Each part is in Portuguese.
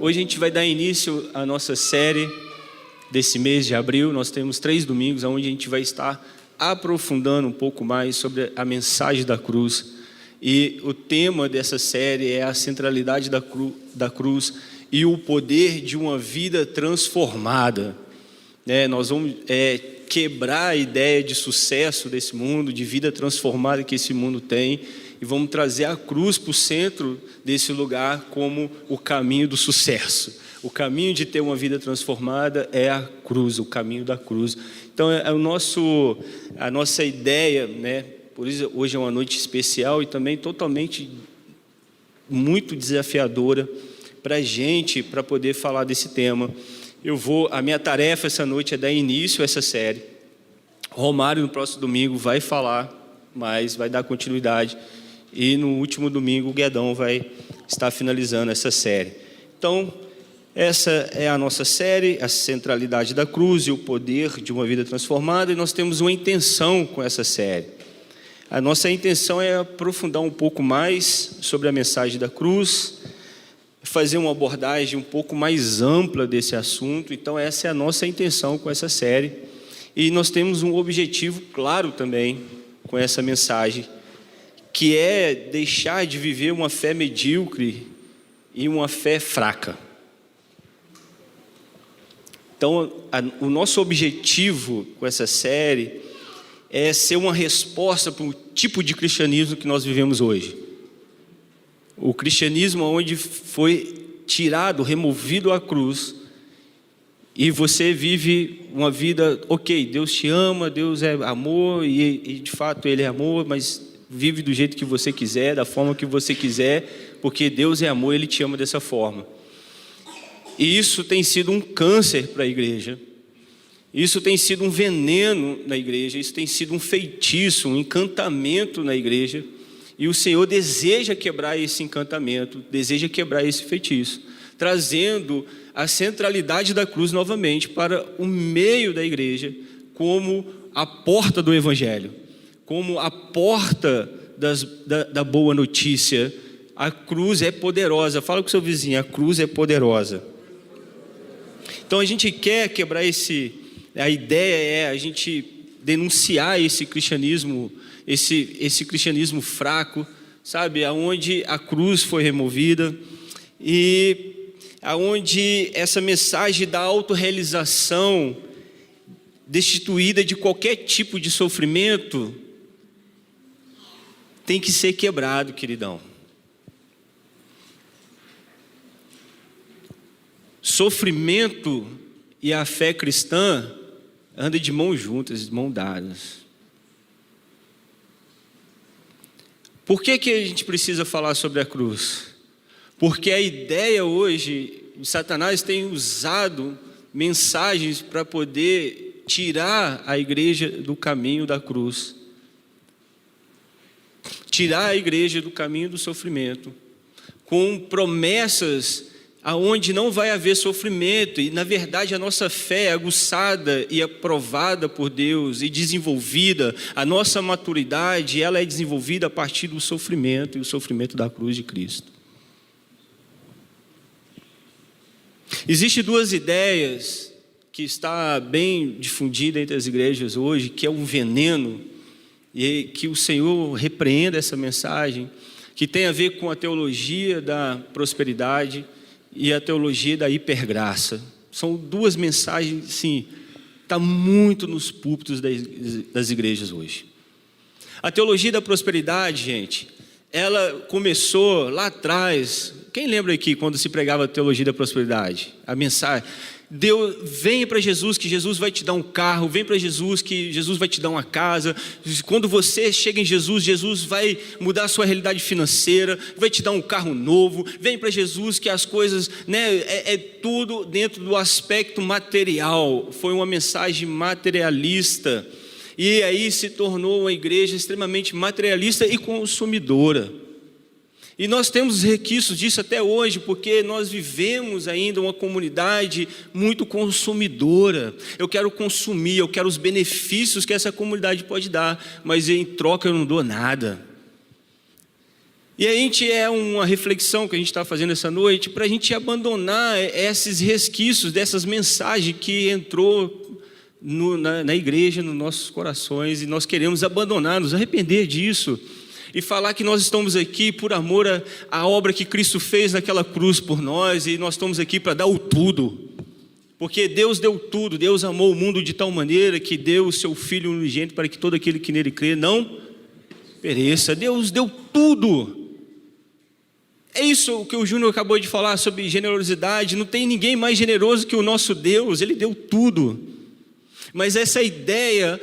Hoje a gente vai dar início à nossa série desse mês de abril. Nós temos 3 domingos onde a gente vai estar aprofundando um pouco mais sobre a mensagem da cruz. E o tema dessa série é a centralidade da cruz e o poder de uma vida transformada. Nós vamos quebrar a ideia de sucesso desse mundo, de vida transformada que esse mundo tem, e vamos trazer a cruz para o centro desse lugar como o caminho do sucesso. O caminho de ter uma vida transformada é a cruz, o caminho da cruz. Então a nossa ideia, por isso hoje é uma noite especial e também totalmente muito desafiadora para a gente, para poder falar desse tema. A minha tarefa essa noite é dar início a essa série. Romário no próximo domingo vai falar mais, vai dar continuidade. E no último domingo o Guedão vai estar finalizando essa série. Então, essa é a nossa série, a centralidade da cruz e o poder de uma vida transformada. E nós temos uma intenção com essa série. A nossa intenção é aprofundar um pouco mais sobre a mensagem da cruz, fazer uma abordagem um pouco mais ampla desse assunto. Então essa é a nossa intenção com essa série. E nós temos um objetivo claro também com essa mensagem, que é deixar de viver uma fé medíocre e uma fé fraca. Então, o nosso objetivo com essa série é ser uma resposta para o tipo de cristianismo que nós vivemos hoje. O cristianismo onde foi tirado, removido a cruz, e você vive uma vida, ok, Deus te ama, Deus é amor, e de fato Ele é amor, mas vive do jeito que você quiser, da forma que você quiser, porque Deus é amor, Ele te ama dessa forma. E isso tem sido um câncer para a igreja, isso tem sido um veneno na igreja, isso tem sido um feitiço, um encantamento na igreja, e o Senhor deseja quebrar esse encantamento, deseja quebrar esse feitiço, trazendo a centralidade da cruz novamente para o meio da igreja, como a porta do Evangelho, como a porta da boa notícia. A cruz é poderosa. Fala com o seu vizinho, a cruz é poderosa. Então a gente quer quebrar a ideia é a gente denunciar esse cristianismo, esse cristianismo fraco, sabe, aonde a cruz foi removida e aonde essa mensagem da autorrealização, destituída de qualquer tipo de sofrimento, tem que ser quebrado, queridão. Sofrimento e a fé cristã andam de mãos juntas, de mãos dadas. Por que a gente precisa falar sobre a cruz? Porque a ideia hoje, Satanás tem usado mensagens para poder tirar a igreja do caminho da cruz, tirar a igreja do caminho do sofrimento, com promessas aonde não vai haver sofrimento. E na verdade a nossa fé é aguçada e aprovada por Deus e desenvolvida, a nossa maturidade ela é desenvolvida a partir do sofrimento e o sofrimento da cruz de Cristo. Existem 2 ideias que está bem difundida entre as igrejas hoje, que é um veneno, e que o Senhor repreenda essa mensagem, que tem a ver com a teologia da prosperidade e a teologia da hipergraça. São 2 mensagens, sim, está muito nos púlpitos das igrejas hoje. A teologia da prosperidade, gente, ela começou lá atrás. Quem lembra aqui quando se pregava a teologia da prosperidade? A mensagem: Deus, vem para Jesus que Jesus vai te dar um carro, vem para Jesus que Jesus vai te dar uma casa. Quando você chega em Jesus, Jesus vai mudar a sua realidade financeira, vai te dar um carro novo. Vem para Jesus que as coisas, é tudo dentro do aspecto material. Foi uma mensagem materialista. E aí se tornou uma igreja extremamente materialista e consumidora. E nós temos requisitos disso até hoje, porque nós vivemos ainda uma comunidade muito consumidora. Eu quero consumir, eu quero os benefícios que essa comunidade pode dar, mas em troca eu não dou nada. E a gente é uma reflexão que a gente está fazendo essa noite para a gente abandonar esses resquícios dessas mensagens que entrou na igreja, nos nossos corações, e nós queremos abandonar, nos arrepender disso e falar que nós estamos aqui por amor à obra que Cristo fez naquela cruz por nós, e nós estamos aqui para dar o tudo, porque Deus deu tudo. Deus amou o mundo de tal maneira que deu o seu Filho unigênito para que todo aquele que nele crê não pereça. Deus deu tudo. É isso que o Júnior acabou de falar sobre generosidade. Não tem ninguém mais generoso que o nosso Deus. Ele deu tudo. Mas essa ideia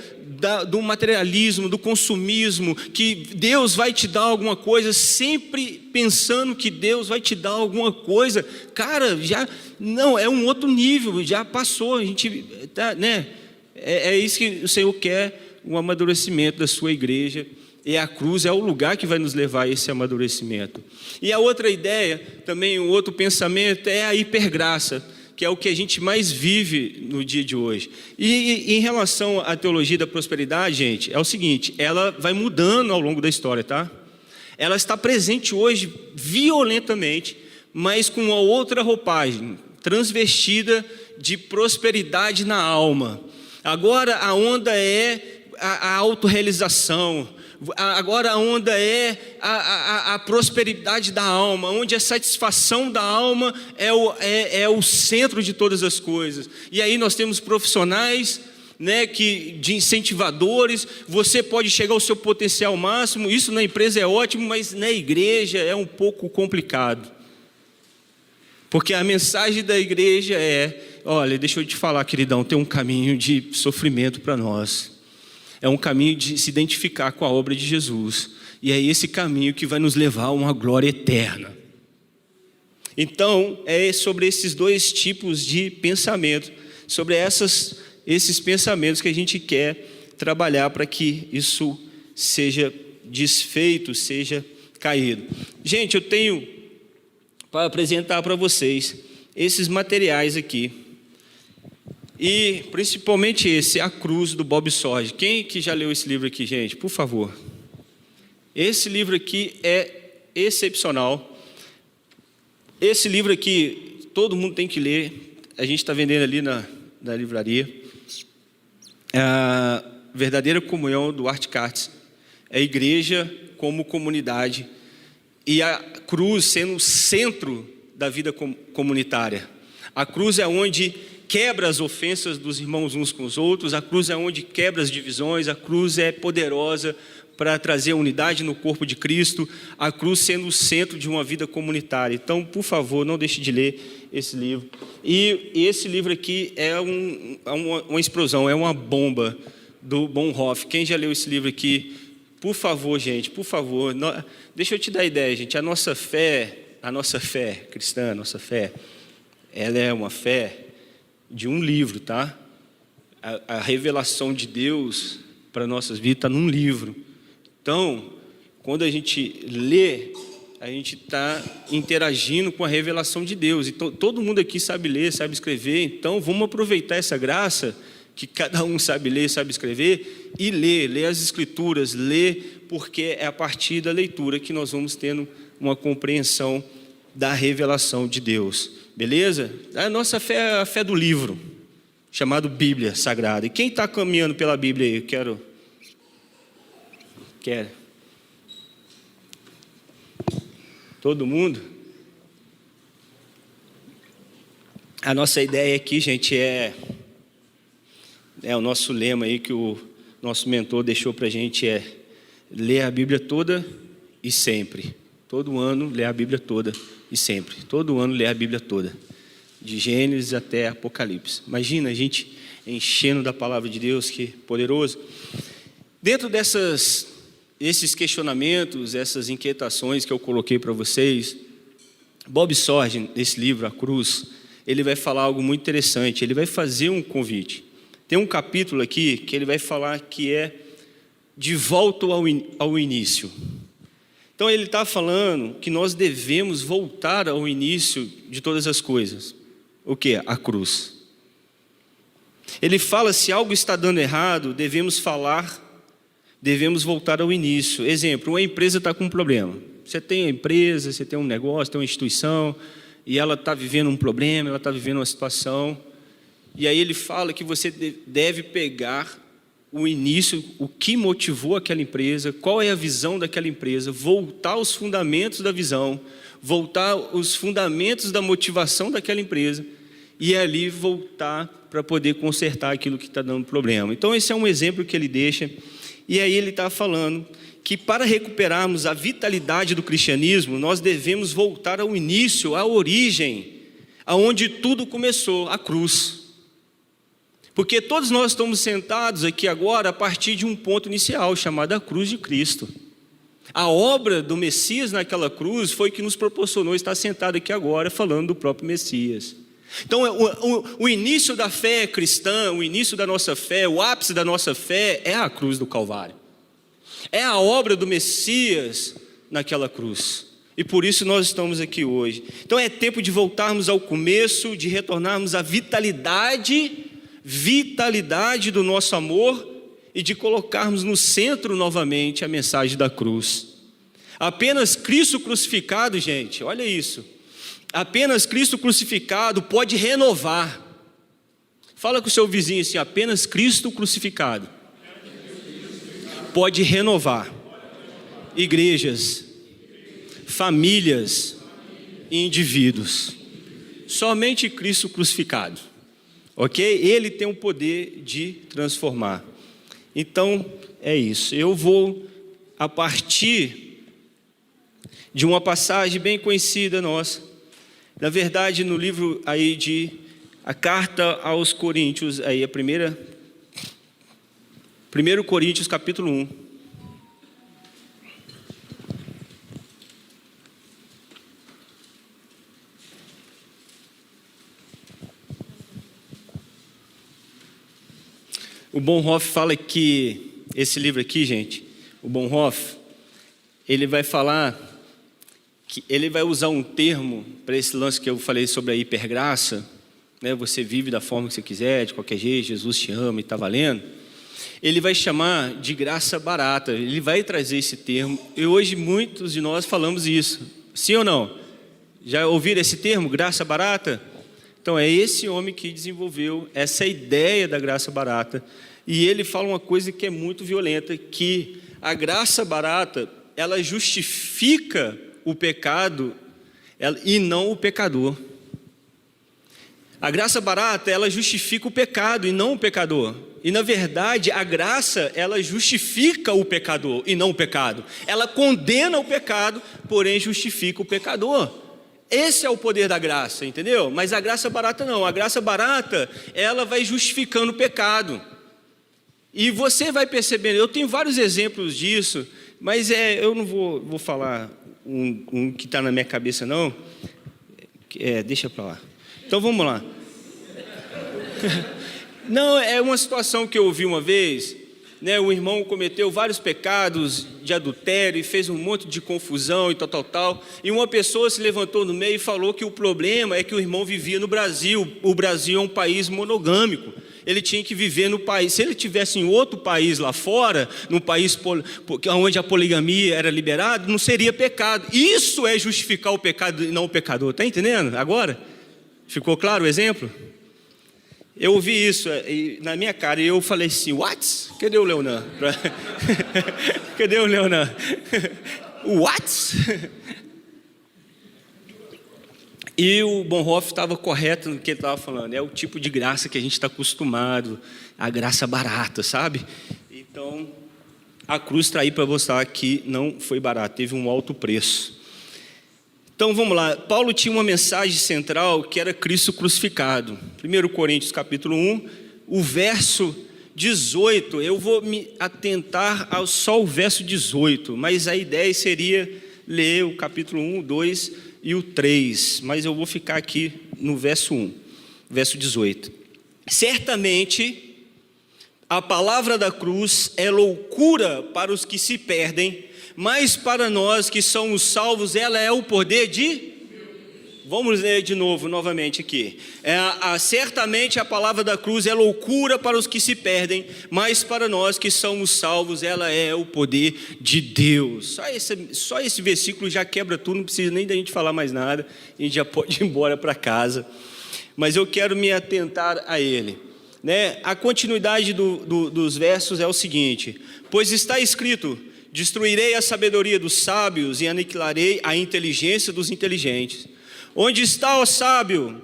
do materialismo, do consumismo, que Deus vai te dar alguma coisa, sempre pensando que Deus vai te dar alguma coisa, cara, já não, é um outro nível, já passou. A gente tá, né? É isso que o Senhor quer, o amadurecimento da sua igreja. E a cruz é o lugar que vai nos levar a esse amadurecimento. E a outra ideia, também um outro pensamento, é a hipergraça, que é o que a gente mais vive no dia de hoje. E em relação à teologia da prosperidade, gente, é o seguinte, ela vai mudando ao longo da história, tá? Ela está presente hoje violentamente, mas com uma outra roupagem, transvestida de prosperidade na alma. Agora a onda é a autorrealização. Agora a onda é a prosperidade da alma, onde a satisfação da alma é o centro de todas as coisas. E aí nós temos profissionais, né, de incentivadores. Você pode chegar ao seu potencial máximo. Isso na empresa é ótimo, mas na igreja é um pouco complicado, porque a mensagem da igreja é: olha, deixa eu te falar, queridão, tem um caminho de sofrimento para nós. É um caminho de se identificar com a obra de Jesus. E é esse caminho que vai nos levar a uma glória eterna. Então, é sobre esses dois tipos de pensamento, sobre esses pensamentos que a gente quer trabalhar para que isso seja desfeito, seja caído. Gente, eu tenho para apresentar para vocês esses materiais aqui. E principalmente esse, A Cruz, do Bob Sorge. Quem que já leu esse livro aqui, gente? Por favor. Esse livro aqui é excepcional. Esse livro aqui, todo mundo tem que ler. A gente está vendendo ali na livraria. A Verdadeira Comunhão, do Art Katz. É a igreja como comunidade. E a cruz sendo o centro da vida comunitária. A cruz é onde quebra as ofensas dos irmãos uns com os outros. A cruz é onde quebra as divisões. A cruz é poderosa para trazer unidade no corpo de Cristo. A cruz sendo o centro de uma vida comunitária. Então, por favor, não deixe de ler esse livro. E esse livro aqui é uma explosão, é uma bomba, do Bonhoeffer. Quem já leu esse livro aqui, por favor, gente, por favor, deixa eu te dar a ideia, gente. A nossa fé cristã, a nossa fé, ela é uma fé de um livro, tá? A revelação de Deus para nossas vidas está num livro. Então, quando a gente lê, a gente está interagindo com a revelação de Deus. Então, todo mundo aqui sabe ler, sabe escrever. Então, vamos aproveitar essa graça que cada um sabe ler, sabe escrever, e ler as Escrituras, porque é a partir da leitura que nós vamos tendo uma compreensão da revelação de Deus. Beleza? A nossa fé é a fé do livro, chamado Bíblia Sagrada. E quem está caminhando pela Bíblia aí? Quero. Todo mundo? A nossa ideia aqui, gente, é o nosso lema aí que o nosso mentor deixou para a gente, é ler a Bíblia toda e sempre. Todo ano, ler a Bíblia toda e sempre. Todo ano, ler a Bíblia toda. De Gênesis até Apocalipse. Imagina a gente enchendo da palavra de Deus, que poderoso. Dentro desses questionamentos, essas inquietações que eu coloquei para vocês, Bob Sorge, nesse livro, A Cruz, ele vai falar algo muito interessante. Ele vai fazer um convite. Tem um capítulo aqui que ele vai falar que é de volta ao início. Então ele está falando que nós devemos voltar ao início de todas as coisas. O que? A cruz. Ele fala, se algo está dando errado, devemos voltar ao início. Exemplo, uma empresa está com um problema. Você tem uma empresa, você tem um negócio, tem uma instituição, e ela está vivendo um problema, ela está vivendo uma situação, e aí ele fala que você deve pegar o início, o que motivou aquela empresa, qual é a visão daquela empresa, voltar aos fundamentos da visão, voltar aos fundamentos da motivação daquela empresa, e ali voltar para poder consertar aquilo que está dando problema. Então esse é um exemplo que ele deixa, e aí ele está falando que para recuperarmos a vitalidade do cristianismo, nós devemos voltar ao início, à origem, aonde tudo começou, a cruz. Porque todos nós estamos sentados aqui agora a partir de um ponto inicial, chamado a cruz de Cristo. A obra do Messias naquela cruz foi que nos proporcionou estar sentado aqui agora falando do próprio Messias. Então o início da fé cristã, o início da nossa fé, o ápice da nossa fé é a cruz do Calvário. É a obra do Messias naquela cruz. E por isso nós estamos aqui hoje. Então é tempo de voltarmos ao começo, de retornarmos à vitalidade do nosso amor e de colocarmos no centro novamente a mensagem da cruz. Apenas Cristo crucificado, gente, olha isso. Apenas Cristo crucificado pode renovar. Fala com o seu vizinho assim, apenas Cristo crucificado pode renovar igrejas, famílias e indivíduos. Somente Cristo crucificado, ok? Ele tem o poder de transformar. Então é isso. Eu vou, a partir de uma passagem bem conhecida nossa, na verdade no livro aí de a carta aos Coríntios, aí a 1 Coríntios capítulo 1. O Bonhoeffer fala que, esse livro aqui, gente, o Bonhoeffer, ele vai falar, que ele vai usar um termo para esse lance que eu falei sobre a hipergraça, né? Você vive da forma que você quiser, de qualquer jeito, Jesus te ama e está valendo. Ele vai chamar de graça barata, ele vai trazer esse termo, e hoje muitos de nós falamos isso, sim ou não? Já ouviram esse termo, graça barata? Então é esse homem que desenvolveu essa ideia da graça barata, e ele fala uma coisa que é muito violenta, que a graça barata, ela justifica o pecado e não o pecador. A graça barata, ela justifica o pecado e não o pecador. E na verdade, a graça, ela justifica o pecador e não o pecado. Ela condena o pecado, porém justifica o pecador. Esse é o poder da graça, entendeu? Mas a graça barata não. A graça barata, ela vai justificando o pecado. E você vai percebendo, eu tenho vários exemplos disso, mas eu não vou falar um que está na minha cabeça não. Deixa para lá. Então vamos lá. Não, é uma situação que eu ouvi uma vez, né? O irmão cometeu vários pecados de adultério e fez um monte de confusão e tal. E uma pessoa se levantou no meio e falou que o problema é que o irmão vivia no Brasil. O Brasil é um país monogâmico. Ele tinha que viver no país. Se ele tivesse em outro país lá fora, num país onde a poligamia era liberada, não seria pecado. Isso é justificar o pecado e não o pecador. Está entendendo agora? Ficou claro o exemplo? Eu ouvi isso na minha cara e eu falei assim, what? Cadê o Leonan? Cadê o Leonan? What? E o Bonhoeffer estava correto no que ele estava falando. É o tipo de graça que a gente está acostumado, a graça barata, sabe? Então, a cruz está aí para mostrar que não foi barato, teve um alto preço. Então vamos lá, Paulo tinha uma mensagem central que era Cristo crucificado. 1 Coríntios capítulo 1, o verso 18, eu vou me atentar só o verso 18, mas a ideia seria ler o capítulo 1, 2 e o 3, mas eu vou ficar aqui no verso 1, verso 18. Certamente a palavra da cruz é loucura para os que se perdem, mas para nós que somos salvos, ela é o poder de... Vamos ler de novo, novamente aqui. Certamente a palavra da cruz é loucura para os que se perdem, mas para nós que somos salvos, ela é o poder de Deus. Só esse versículo já quebra tudo, não precisa nem da gente falar mais nada, a gente já pode ir embora para casa. Mas eu quero me atentar a ele. A continuidade dos versos é o seguinte: pois está escrito: destruirei a sabedoria dos sábios e aniquilarei a inteligência dos inteligentes. Onde está o sábio?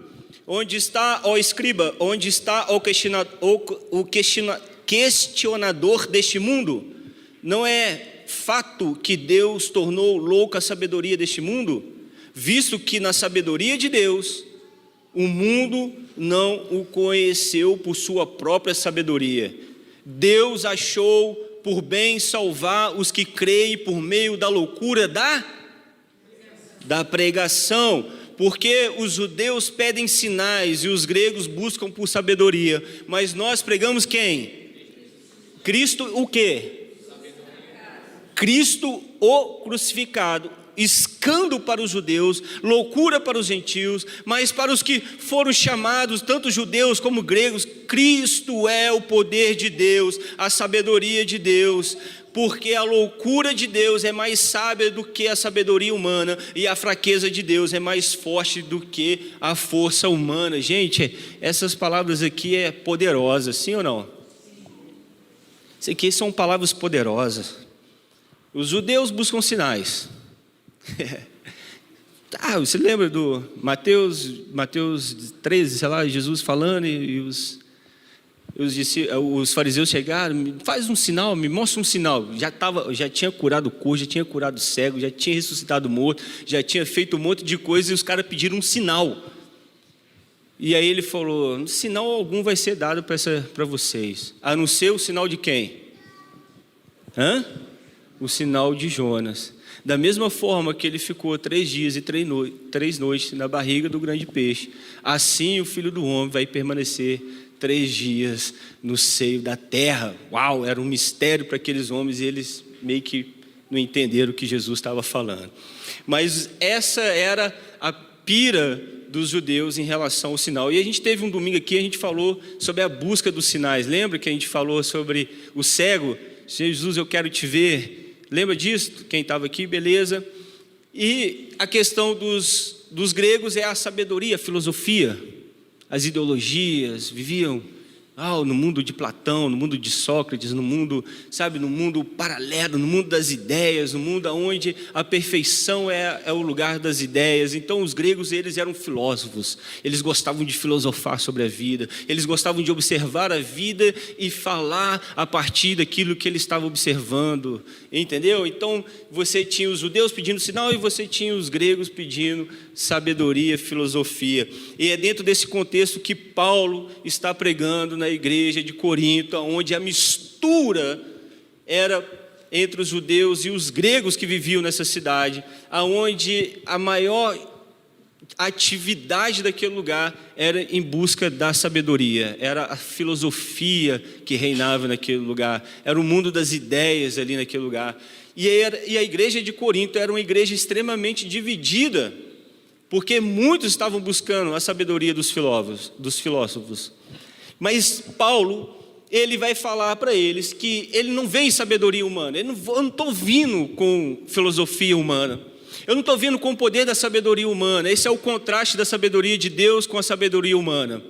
Onde está o escriba? Onde está o questionador deste mundo? Não é fato que Deus tornou louca a sabedoria deste mundo? Visto que na sabedoria de Deus, o mundo não o conheceu por sua própria sabedoria. Deus achou por bem salvar os que creem por meio da loucura da pregação. Porque os judeus pedem sinais e os gregos buscam por sabedoria. Mas nós pregamos quem? Cristo o quê? Cristo o crucificado. Escândalo para os judeus, loucura para os gentios, mas para os que foram chamados, tanto judeus como gregos, Cristo é o poder de Deus, a sabedoria de Deus. Porque a loucura de Deus é mais sábia do que a sabedoria humana, e a fraqueza de Deus é mais forte do que a força humana. Gente, essas palavras aqui é poderosa, sim ou não? Isso aqui são palavras poderosas. Os judeus buscam sinais. Você lembra do Mateus 13, sei lá, Jesus falando, e os fariseus chegaram: faz um sinal, me mostra um sinal. Já tinha curado o coxo, já tinha curado o cego, já tinha ressuscitado o morto, já tinha feito um monte de coisa, e os caras pediram um sinal. E aí ele falou: sinal algum vai ser dado para vocês, a não ser o sinal de quem? O sinal de Jonas. Da mesma forma que ele ficou 3 dias e 3 noites na barriga do grande peixe, assim o Filho do Homem vai permanecer 3 dias no seio da terra. Uau, era um mistério para aqueles homens, e eles meio que não entenderam o que Jesus estava falando. Mas essa era a pira dos judeus em relação ao sinal. E a gente teve um domingo aqui, a gente falou sobre a busca dos sinais. Lembra que a gente falou sobre o cego? Jesus, eu quero te ver. Lembra disso? Quem estava aqui, beleza. E a questão dos gregos é a sabedoria, a filosofia, as ideologias. Viviam no mundo de Platão, no mundo de Sócrates, no mundo paralelo, no mundo das ideias, no mundo onde a perfeição é o lugar das ideias. Então os gregos, eles eram filósofos, eles gostavam de filosofar sobre a vida, eles gostavam de observar a vida e falar a partir daquilo que eles estavam observando, entendeu? Então você tinha os judeus pedindo sinal e você tinha os gregos pedindo sabedoria, filosofia. E é dentro desse contexto que Paulo está pregando na igreja de Corinto, onde a mistura era entre os judeus e os gregos que viviam nessa cidade, aonde a maior atividade daquele lugar era em busca da sabedoria, era a filosofia que reinava naquele lugar, era o mundo das ideias ali naquele lugar. E a igreja de Corinto era uma igreja extremamente dividida, porque muitos estavam buscando a sabedoria dos filósofos. Mas Paulo, ele vai falar para eles que ele não vem sabedoria humana. Eu não estou vindo com filosofia humana. Eu não estou vindo com o poder da sabedoria humana. Esse é o contraste da sabedoria de Deus com a sabedoria humana.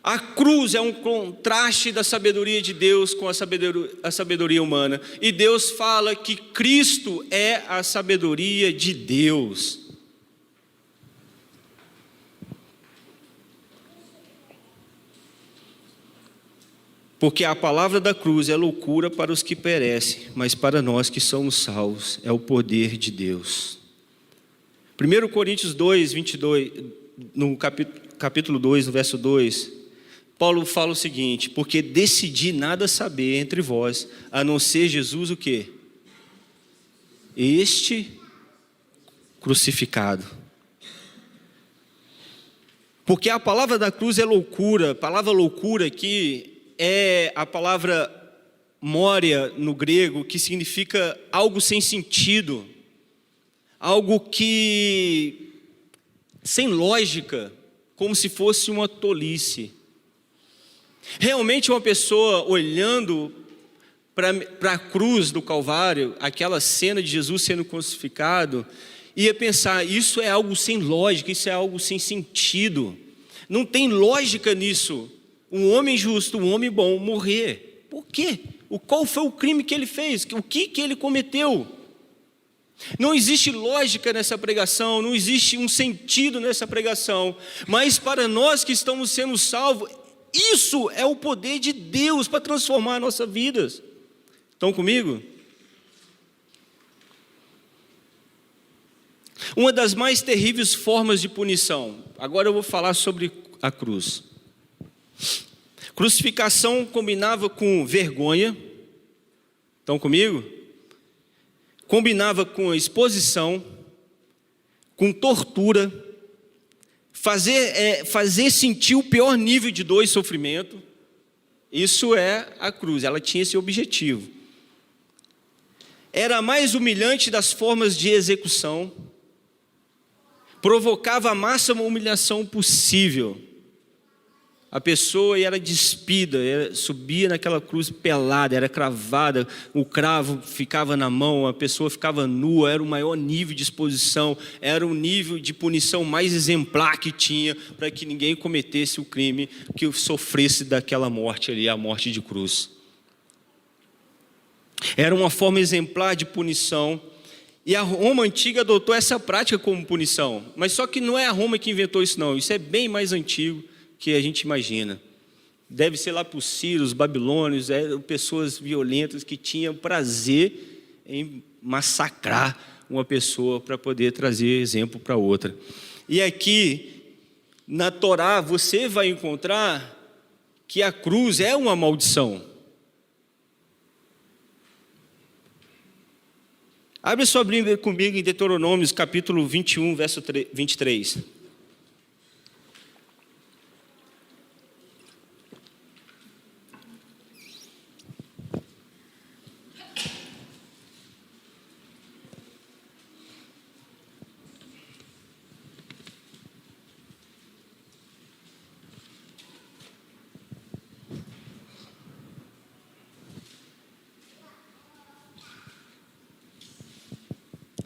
A cruz é um contraste da sabedoria de Deus com a sabedoria humana. E Deus fala que Cristo é a sabedoria de Deus. Porque a palavra da cruz é loucura para os que perecem, mas para nós que somos salvos é o poder de Deus. 1 Coríntios 2, 22, no capítulo 2, no verso 2, Paulo fala o seguinte: porque decidi nada saber entre vós, a não ser Jesus o quê? Este crucificado. Porque a palavra da cruz é loucura. A palavra loucura aqui é a palavra moria no grego, que significa algo sem sentido, algo que sem lógica, como se fosse uma tolice. Realmente uma pessoa olhando para a cruz do Calvário, aquela cena de Jesus sendo crucificado, ia pensar, isso é algo sem lógica, isso é algo sem sentido. Não tem lógica nisso. Um homem justo, um homem bom morrer. Por quê? Qual foi o crime que ele fez? O que ele cometeu? Não existe lógica nessa pregação, não existe um sentido nessa pregação, mas para nós que estamos sendo salvos, isso é o poder de Deus para transformar nossas vidas. Estão comigo? Uma das mais terríveis formas de punição, agora eu vou falar sobre a cruz. Crucificação combinava com vergonha, estão comigo? Combinava com exposição, com tortura, fazer sentir o pior nível de dor e sofrimento. Isso é a cruz, ela tinha esse objetivo. Era a mais humilhante das formas de execução, provocava a máxima humilhação possível. A pessoa era despida, subia naquela cruz pelada, era cravada, o cravo ficava na mão, a pessoa ficava nua, era o maior nível de exposição, era o nível de punição mais exemplar que tinha para que ninguém cometesse o crime, que sofresse daquela morte ali, a morte de cruz. Era uma forma exemplar de punição, e a Roma antiga adotou essa prática como punição, mas só que não é a Roma que inventou isso não, isso é bem mais antigo que a gente imagina. Deve ser lá por Ciro, os babilônios, eram pessoas violentas que tinham prazer em massacrar uma pessoa para poder trazer exemplo para outra. E aqui, na Torá, você vai encontrar que a cruz é uma maldição. Abre sua Bíblia comigo em Deuteronômio, capítulo 21, verso 23.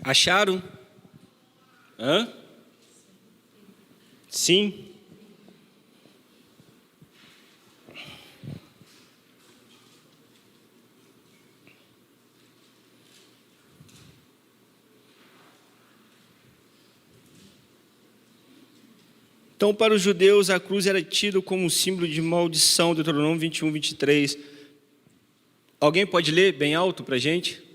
Acharam? Hã? Sim. Então, para os judeus, a cruz era tida como um símbolo de maldição, Deuteronômio 21, 23. Alguém pode ler bem alto para a gente?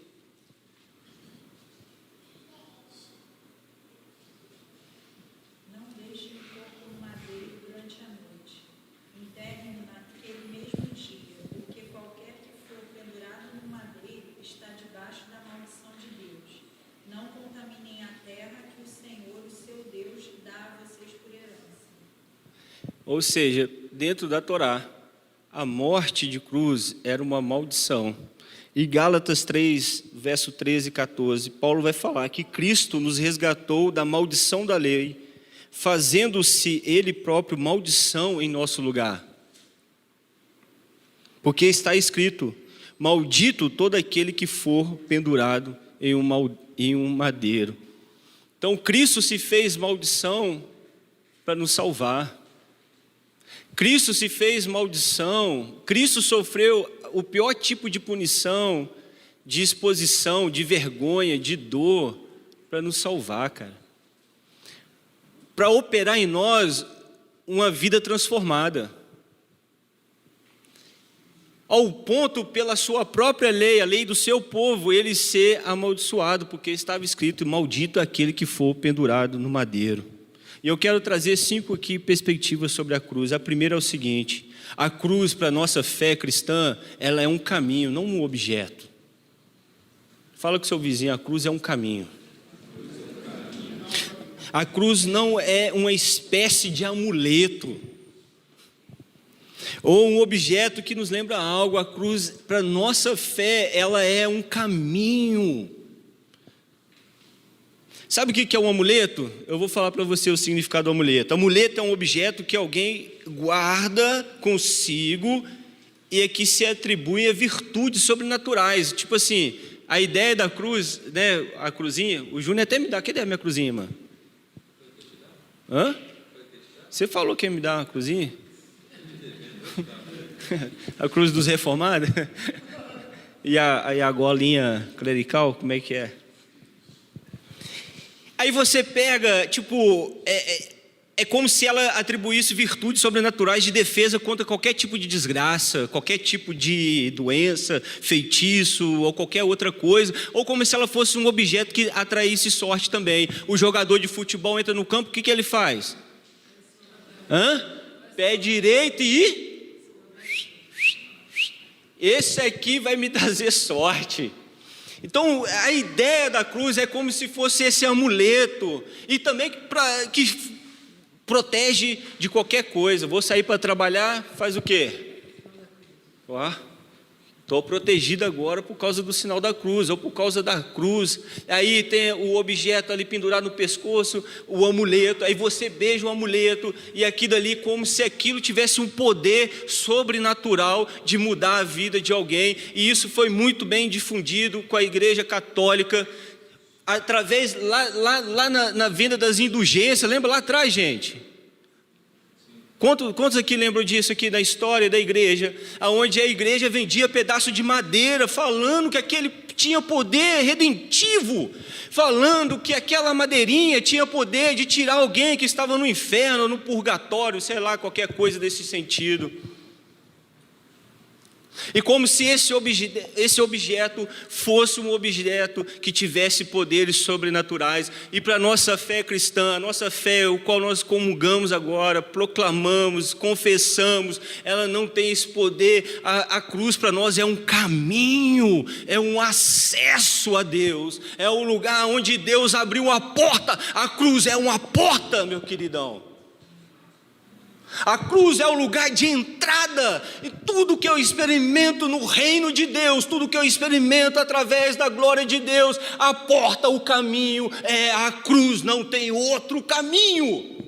Ou seja, dentro da Torá, a morte de cruz era uma maldição. E Gálatas 3, verso 13 e 14, Paulo vai falar que Cristo nos resgatou da maldição da lei, fazendo-se Ele próprio maldição em nosso lugar. Porque está escrito, maldito todo aquele que for pendurado em um madeiro. Então Cristo se fez maldição para nos salvar. Cristo se fez maldição, Cristo sofreu o pior tipo de punição, de exposição, de vergonha, de dor, para nos salvar, cara. Para operar em nós uma vida transformada. Ao ponto, pela sua própria lei, a lei do seu povo, ele ser amaldiçoado, porque estava escrito, maldito aquele que for pendurado no madeiro. E eu quero trazer 5 aqui perspectivas sobre a cruz. A primeira é o seguinte: a cruz para a nossa fé cristã, ela é um caminho, não um objeto. Fala com o seu vizinho, a cruz é um caminho. A cruz não é uma espécie de amuleto, ou um objeto que nos lembra algo. A cruz, para a nossa fé, ela é um caminho. Sabe o que é um amuleto? Eu vou falar para você o significado do amuleto. Amuleto é um objeto que alguém guarda consigo e é que se atribui a virtudes sobrenaturais. Tipo assim, a ideia da cruz, né, a cruzinha, o Júnior até me dá. Cadê a minha cruzinha, mano? Hã? Você falou que ia me dar uma cruzinha? A cruz dos reformados? E a golinha clerical, como é que é? Aí você pega, tipo, é como se ela atribuísse virtudes sobrenaturais de defesa contra qualquer tipo de desgraça, qualquer tipo de doença, feitiço ou qualquer outra coisa, ou como se ela fosse um objeto que atraísse sorte também. O jogador de futebol entra no campo, o que ele faz? Pé direito e... esse aqui vai me trazer sorte. Então, a ideia da cruz é como se fosse esse amuleto, e também que protege de qualquer coisa. Vou sair para trabalhar, faz o quê? Estou protegido agora por causa do sinal da cruz, ou por causa da cruz. Aí tem o objeto ali pendurado no pescoço, o amuleto. Aí você beija o amuleto, e aquilo ali como se aquilo tivesse um poder sobrenatural de mudar a vida de alguém. E isso foi muito bem difundido com a Igreja Católica, através, lá na venda das indulgências. Lembra lá atrás, gente? Quantos aqui lembram disso aqui da história da igreja, onde a igreja vendia pedaço de madeira, falando que aquele tinha poder redentivo, falando que aquela madeirinha tinha poder de tirar alguém que estava no inferno, no purgatório, sei lá, qualquer coisa desse sentido. E como se esse objeto fosse um objeto que tivesse poderes sobrenaturais. E para a nossa fé cristã, a nossa fé, o qual nós comungamos agora, proclamamos, confessamos, ela não tem esse poder. A cruz para nós é um caminho, é um acesso a Deus, é o lugar onde Deus abriu uma porta. A cruz é uma porta, meu queridão. A cruz é o lugar de entrada, e tudo que eu experimento no reino de Deus, tudo que eu experimento através da glória de Deus, a porta, o caminho é a cruz, não tem outro caminho.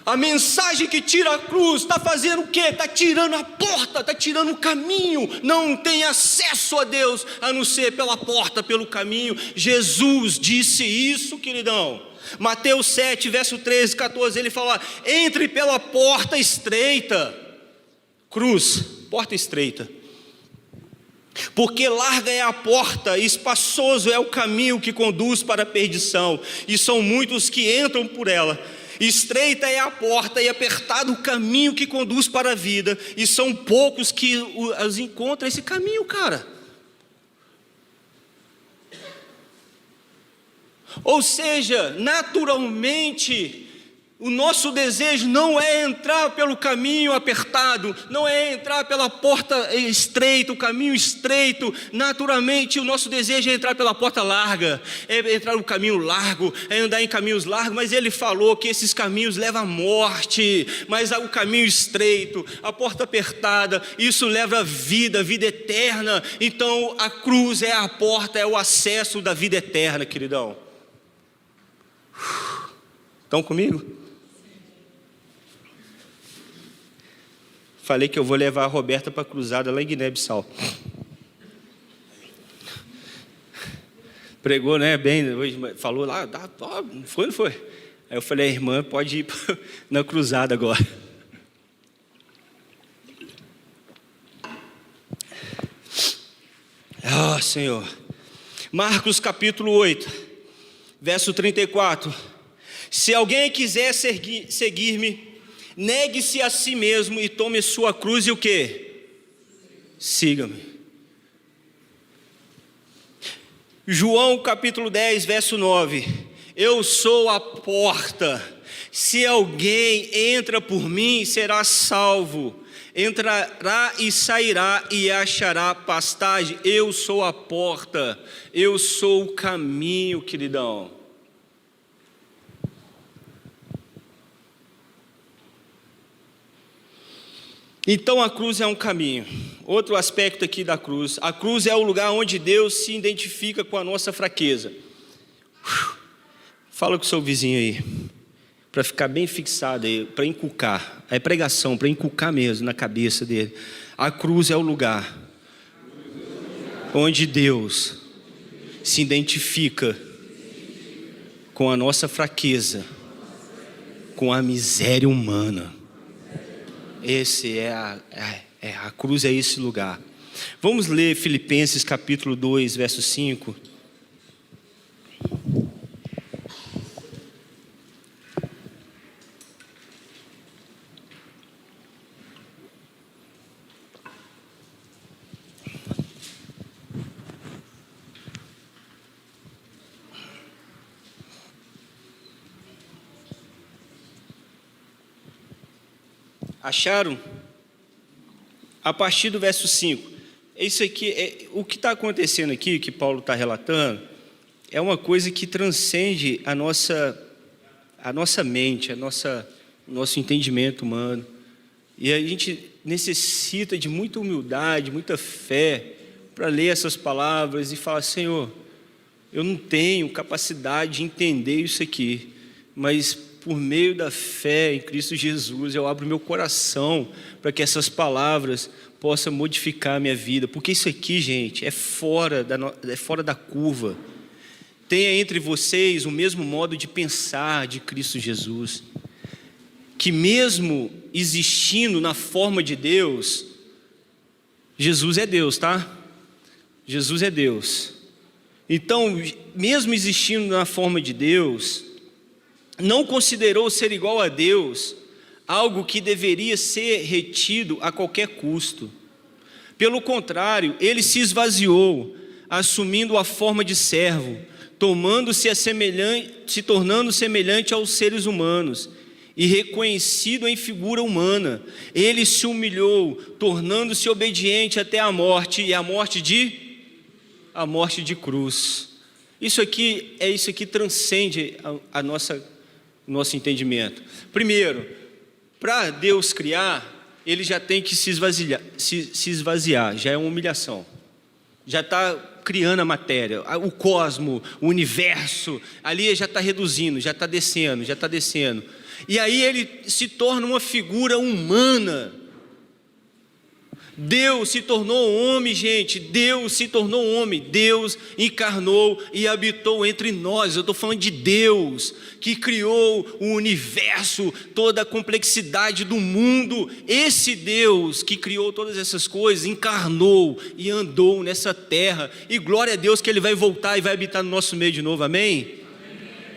A mensagem que tira a cruz está fazendo o quê? Está tirando a porta, está tirando o caminho. Não tem acesso a Deus a não ser pela porta, pelo caminho. Jesus disse isso, queridão. Mateus 7, verso 13, 14, ele fala: entre pela porta estreita. Cruz, porta estreita. Porque larga é a porta, e espaçoso é o caminho que conduz para a perdição, e são muitos que entram por ela. Estreita é a porta e apertado o caminho que conduz para a vida, e são poucos que os encontram esse caminho, cara. Ou seja, naturalmente, o nosso desejo não é entrar pelo caminho apertado, não é entrar pela porta estreita, o caminho estreito. Naturalmente, o nosso desejo é entrar pela porta larga, é entrar no caminho largo, é andar em caminhos largos. Mas ele falou que esses caminhos levam à morte, mas o caminho estreito, a porta apertada, isso leva à vida eterna. Então, a cruz é a porta, é o acesso da vida eterna, queridão. Estão comigo? Falei que eu vou levar a Roberta para a cruzada lá em Guiné-Bissau. Pregou, né? Bem, falou lá, não foi? Aí eu falei: a irmã pode ir na cruzada agora. Senhor. Marcos capítulo 8, verso 34. Se alguém quiser seguir-me, negue-se a si mesmo e tome sua cruz e o quê? Siga-me. João capítulo 10, verso 9. Eu sou a porta. Se alguém entra por mim, será salvo. Entrará e sairá e achará pastagem. Eu sou a porta. Eu sou o caminho, queridão. Então a cruz é um caminho. Outro aspecto aqui da cruz: a cruz é o lugar onde Deus se identifica com a nossa fraqueza. Fala com o seu vizinho aí, para ficar bem fixado aí, para inculcar. É pregação, para inculcar mesmo na cabeça dele. A cruz é o lugar onde Deus se identifica com a nossa fraqueza, com a miséria humana. Esse a cruz é esse lugar. Vamos ler Filipenses capítulo 2, verso 5. Acharam? A partir do verso 5. Isso aqui, o que está acontecendo aqui, que Paulo está relatando, é uma coisa que transcende a nossa mente, nosso entendimento humano. E a gente necessita de muita humildade, muita fé, para ler essas palavras e falar: Senhor, eu não tenho capacidade de entender isso aqui, mas por meio da fé em Cristo Jesus, eu abro meu coração para que essas palavras possam modificar a minha vida. Porque isso aqui, gente, é fora da curva. Tenha entre vocês o mesmo modo de pensar de Cristo Jesus. Que mesmo existindo na forma de Deus, Jesus é Deus, tá? Jesus é Deus. Então, mesmo existindo na forma de Deus, não considerou ser igual a Deus algo que deveria ser retido a qualquer custo. Pelo contrário, ele se esvaziou, assumindo a forma de servo, se tornando semelhante aos seres humanos, e reconhecido em figura humana, ele se humilhou, tornando-se obediente até a morte, e a morte de cruz. Isso aqui transcende a nosso entendimento. Primeiro, para Deus criar, ele já tem que se esvaziar, já é uma humilhação. Já está criando a matéria, o cosmo, o universo, ali já está reduzindo, já está descendo. E aí ele se torna uma figura humana. Deus se tornou homem, gente. Deus se tornou homem. Deus encarnou e habitou entre nós. Eu estou falando de Deus, que criou o universo, toda a complexidade do mundo. Esse Deus que criou todas essas coisas, encarnou e andou nessa terra. E glória a Deus que Ele vai voltar e vai habitar no nosso meio de novo, amém?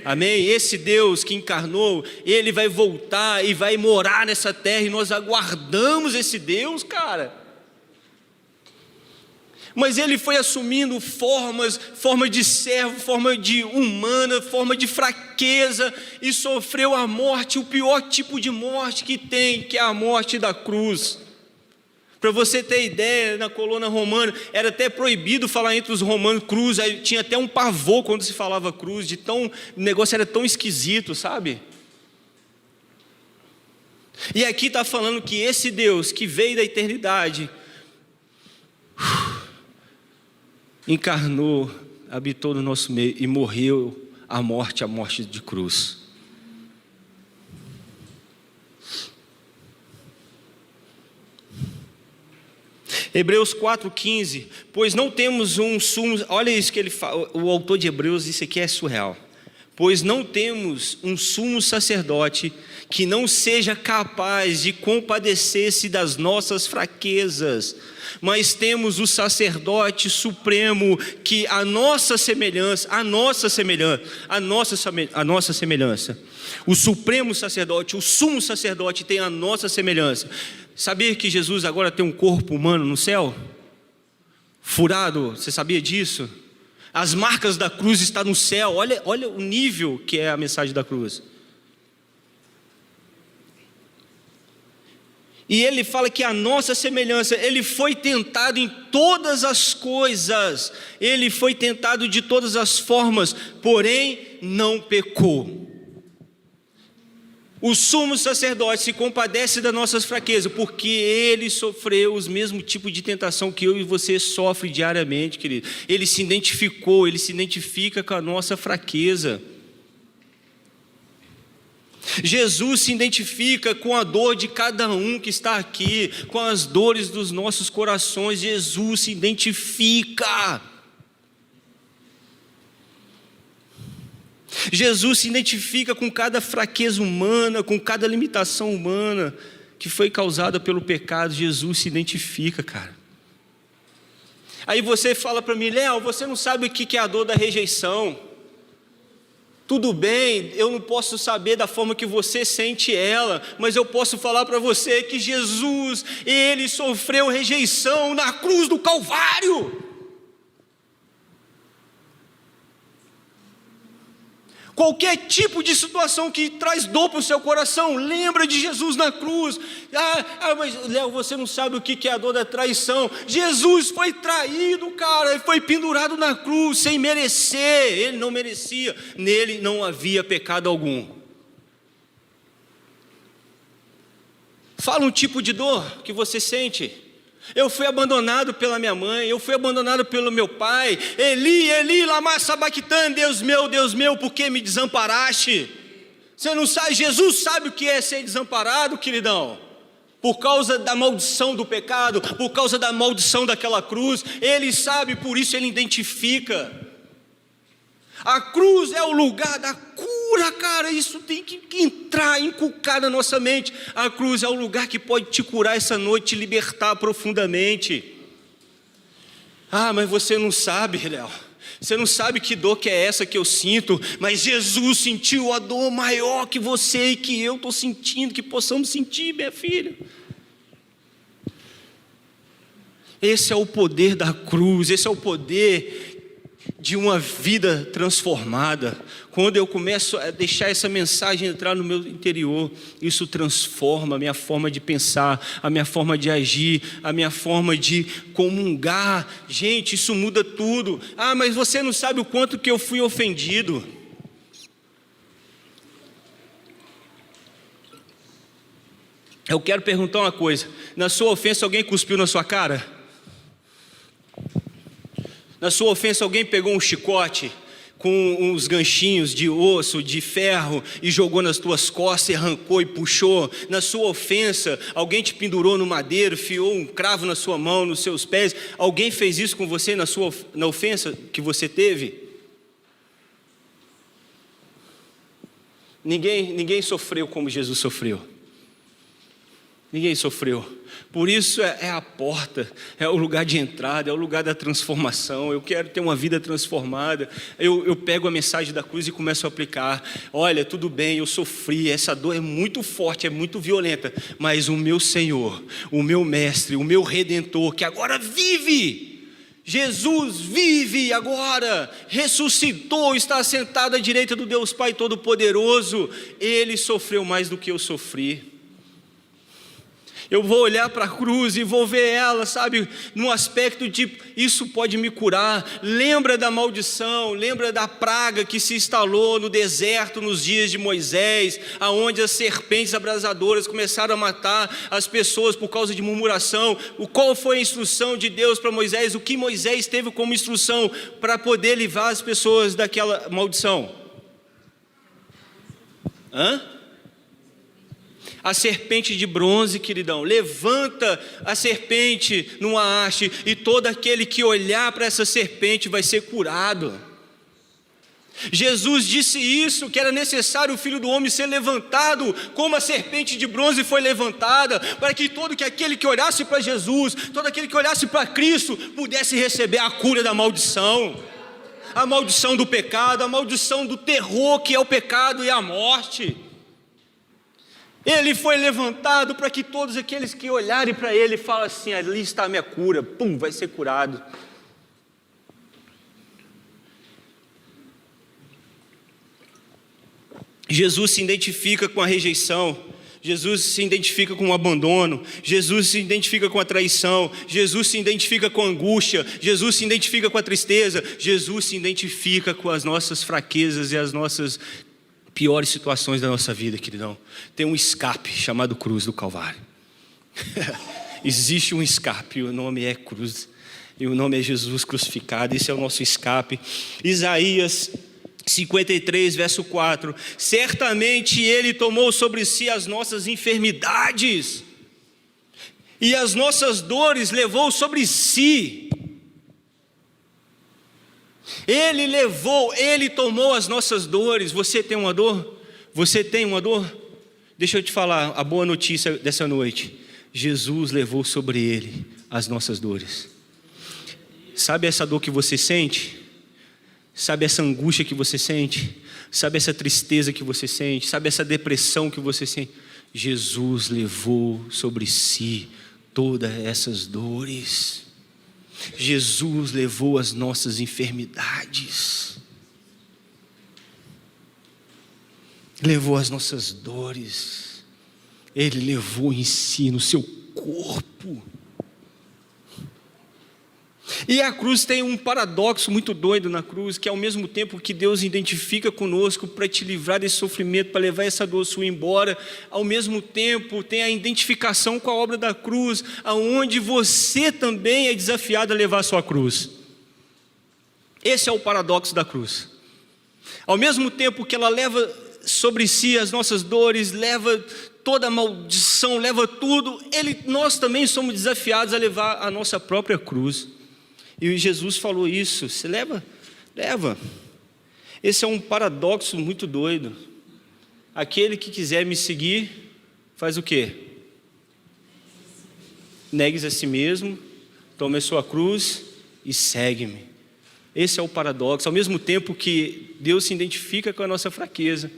Amém? Esse Deus que encarnou, Ele vai voltar e vai morar nessa terra. E nós aguardamos esse Deus, cara. Mas ele foi assumindo forma de servo, forma de humana, forma de fraqueza, e sofreu a morte, o pior tipo de morte que tem, que é a morte da cruz. Para você ter ideia, na colônia romana, era até proibido falar entre os romanos cruz, aí tinha até um pavor quando se falava cruz, o negócio era tão esquisito, sabe? E aqui está falando que esse Deus que veio da eternidade, encarnou, habitou no nosso meio e morreu a morte de cruz. Hebreus 4,15, pois não temos um sumo, olha isso que ele fala, o autor de Hebreus, isso aqui é surreal. Pois não temos um sumo sacerdote que não seja capaz de compadecer-se das nossas fraquezas, mas temos o sacerdote supremo que a nossa semelhança, o supremo sacerdote, o sumo sacerdote tem a nossa semelhança. Sabia que Jesus agora tem um corpo humano no céu? Furado, você sabia disso? As marcas da cruz estão no céu, olha o nível que é a mensagem da cruz. E ele fala que a nossa semelhança, ele foi tentado em todas as coisas, ele foi tentado de todas as formas, porém não pecou. O sumo sacerdote se compadece das nossas fraquezas, porque ele sofreu os mesmos tipos de tentação que eu e você sofrem diariamente, querido. Ele se identifica com a nossa fraqueza. Jesus se identifica com a dor de cada um que está aqui, com as dores dos nossos corações. Jesus se identifica. Jesus se identifica com cada fraqueza humana, com cada limitação humana que foi causada pelo pecado. Jesus se identifica, cara. Aí você fala para mim: Léo, você não sabe o que é a dor da rejeição. Tudo bem, eu não posso saber da forma que você sente ela, mas eu posso falar para você que Jesus, ele sofreu rejeição na cruz do Calvário. Qualquer tipo de situação que traz dor para o seu coração, lembra de Jesus na cruz. Mas Léo, você não sabe o que é a dor da traição. Jesus foi traído, cara, e foi pendurado na cruz sem merecer. Ele não merecia, nele não havia pecado algum. Fala um tipo de dor que você sente. Eu fui abandonado pela minha mãe, eu fui abandonado pelo meu pai. Eli, Eli, lama sabachthani, Deus meu, por que me desamparaste? Você não sabe, Jesus sabe o que é ser desamparado, queridão. Por causa da maldição do pecado, por causa da maldição daquela cruz, ele sabe, por isso ele identifica. A cruz é o lugar da cura, cara, isso tem que entrar, inculcar na nossa mente. A cruz é o lugar que pode te curar essa noite, te libertar profundamente. Mas você não sabe, Léo, você não sabe que dor que é essa que eu sinto, mas Jesus sentiu a dor maior que você e que eu estou sentindo, que possamos sentir, minha filha. Esse é o poder da cruz, esse é o poder de uma vida transformada. Quando eu começo a deixar essa mensagem entrar no meu interior, isso transforma a minha forma de pensar, a minha forma de agir, a minha forma de comungar. Gente, isso muda tudo. Mas você não sabe o quanto que eu fui ofendido. Eu quero perguntar uma coisa: na sua ofensa alguém cuspiu na sua cara? Na sua ofensa alguém pegou um chicote com uns ganchinhos de osso, de ferro, e jogou nas tuas costas, e arrancou e puxou? Na sua ofensa alguém te pendurou no madeiro, fiou um cravo na sua mão, nos seus pés? Alguém fez isso com você na ofensa que você teve? Ninguém sofreu como Jesus sofreu. Ninguém sofreu. Por isso é a porta, é o lugar de entrada, é o lugar da transformação. Eu quero ter uma vida transformada. Eu pego a mensagem da cruz e começo a aplicar. Olha, tudo bem, eu sofri, essa dor é muito forte, é muito violenta, mas o meu Senhor, o meu Mestre, o meu Redentor, que agora vive, Jesus vive agora, ressuscitou, está sentado à direita do Deus Pai Todo-Poderoso. Ele sofreu mais do que eu sofri. Eu vou olhar para a cruz e vou ver ela, sabe, no aspecto de isso pode me curar. Lembra da maldição, lembra da praga que se instalou no deserto nos dias de Moisés, aonde as serpentes abrasadoras começaram a matar as pessoas por causa de murmuração. Qual foi a instrução de Deus para Moisés? O que Moisés teve como instrução para poder livrar as pessoas daquela maldição? A serpente de bronze, queridão. Levanta a serpente numa haste, e todo aquele que olhar para essa serpente vai ser curado. Jesus disse isso, que era necessário o Filho do Homem ser levantado, como a serpente de bronze foi levantada, para que aquele que olhasse para Jesus, todo aquele que olhasse para Cristo, pudesse receber a cura da maldição. A maldição do pecado, a maldição do terror que é o pecado e a morte. Ele foi levantado para que todos aqueles que olharem para ele falem assim: ali está a minha cura, vai ser curado. Jesus se identifica com a rejeição, Jesus se identifica com o abandono, Jesus se identifica com a traição, Jesus se identifica com a angústia, Jesus se identifica com a tristeza, Jesus se identifica com as nossas fraquezas e as nossas piores situações da nossa vida, queridão, tem um escape chamado cruz do Calvário. Existe um escape, o nome é cruz, e o nome é Jesus crucificado. Esse é o nosso escape. Isaías 53, verso 4: certamente Ele tomou sobre si as nossas enfermidades, e as nossas dores levou sobre si. Ele levou, Ele tomou as nossas dores. Você tem uma dor? Você tem uma dor? Deixa eu te falar a boa notícia dessa noite: Jesus levou sobre Ele as nossas dores. Sabe essa dor que você sente? Sabe essa angústia que você sente? Sabe essa tristeza que você sente? Sabe essa depressão que você sente? Jesus levou sobre si todas essas dores. Jesus levou as nossas enfermidades, levou as nossas dores. Ele levou em si, no seu corpo. E a cruz tem um paradoxo muito doido na cruz, que ao mesmo tempo que Deus identifica conosco para te livrar desse sofrimento, para levar essa dor sua embora, ao mesmo tempo tem a identificação com a obra da cruz, aonde você também é desafiado a levar a sua cruz. Esse é o paradoxo da cruz. Ao mesmo tempo que ela leva sobre si as nossas dores, leva toda a maldição, leva tudo, nós também somos desafiados a levar a nossa própria cruz. E Jesus falou isso: você leva? Leva. Esse é um paradoxo muito doido. Aquele que quiser me seguir, faz o quê? Negue-se a si mesmo, tome a sua cruz e segue-me. Esse é o paradoxo. Ao mesmo tempo que Deus se identifica com a nossa fraqueza,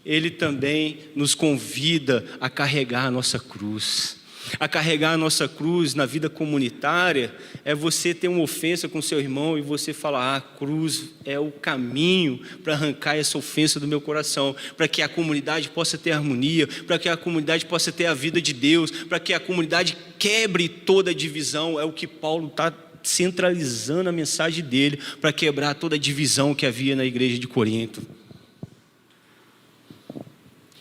Ele também nos convida a carregar a nossa cruz. A carregar a nossa cruz na vida comunitária é você ter uma ofensa com seu irmão e você falar: a cruz é o caminho para arrancar essa ofensa do meu coração, para que a comunidade possa ter harmonia, para que a comunidade possa ter a vida de Deus, para que a comunidade quebre toda a divisão. É o que Paulo está centralizando a mensagem dele, para quebrar toda a divisão que havia na igreja de Corinto.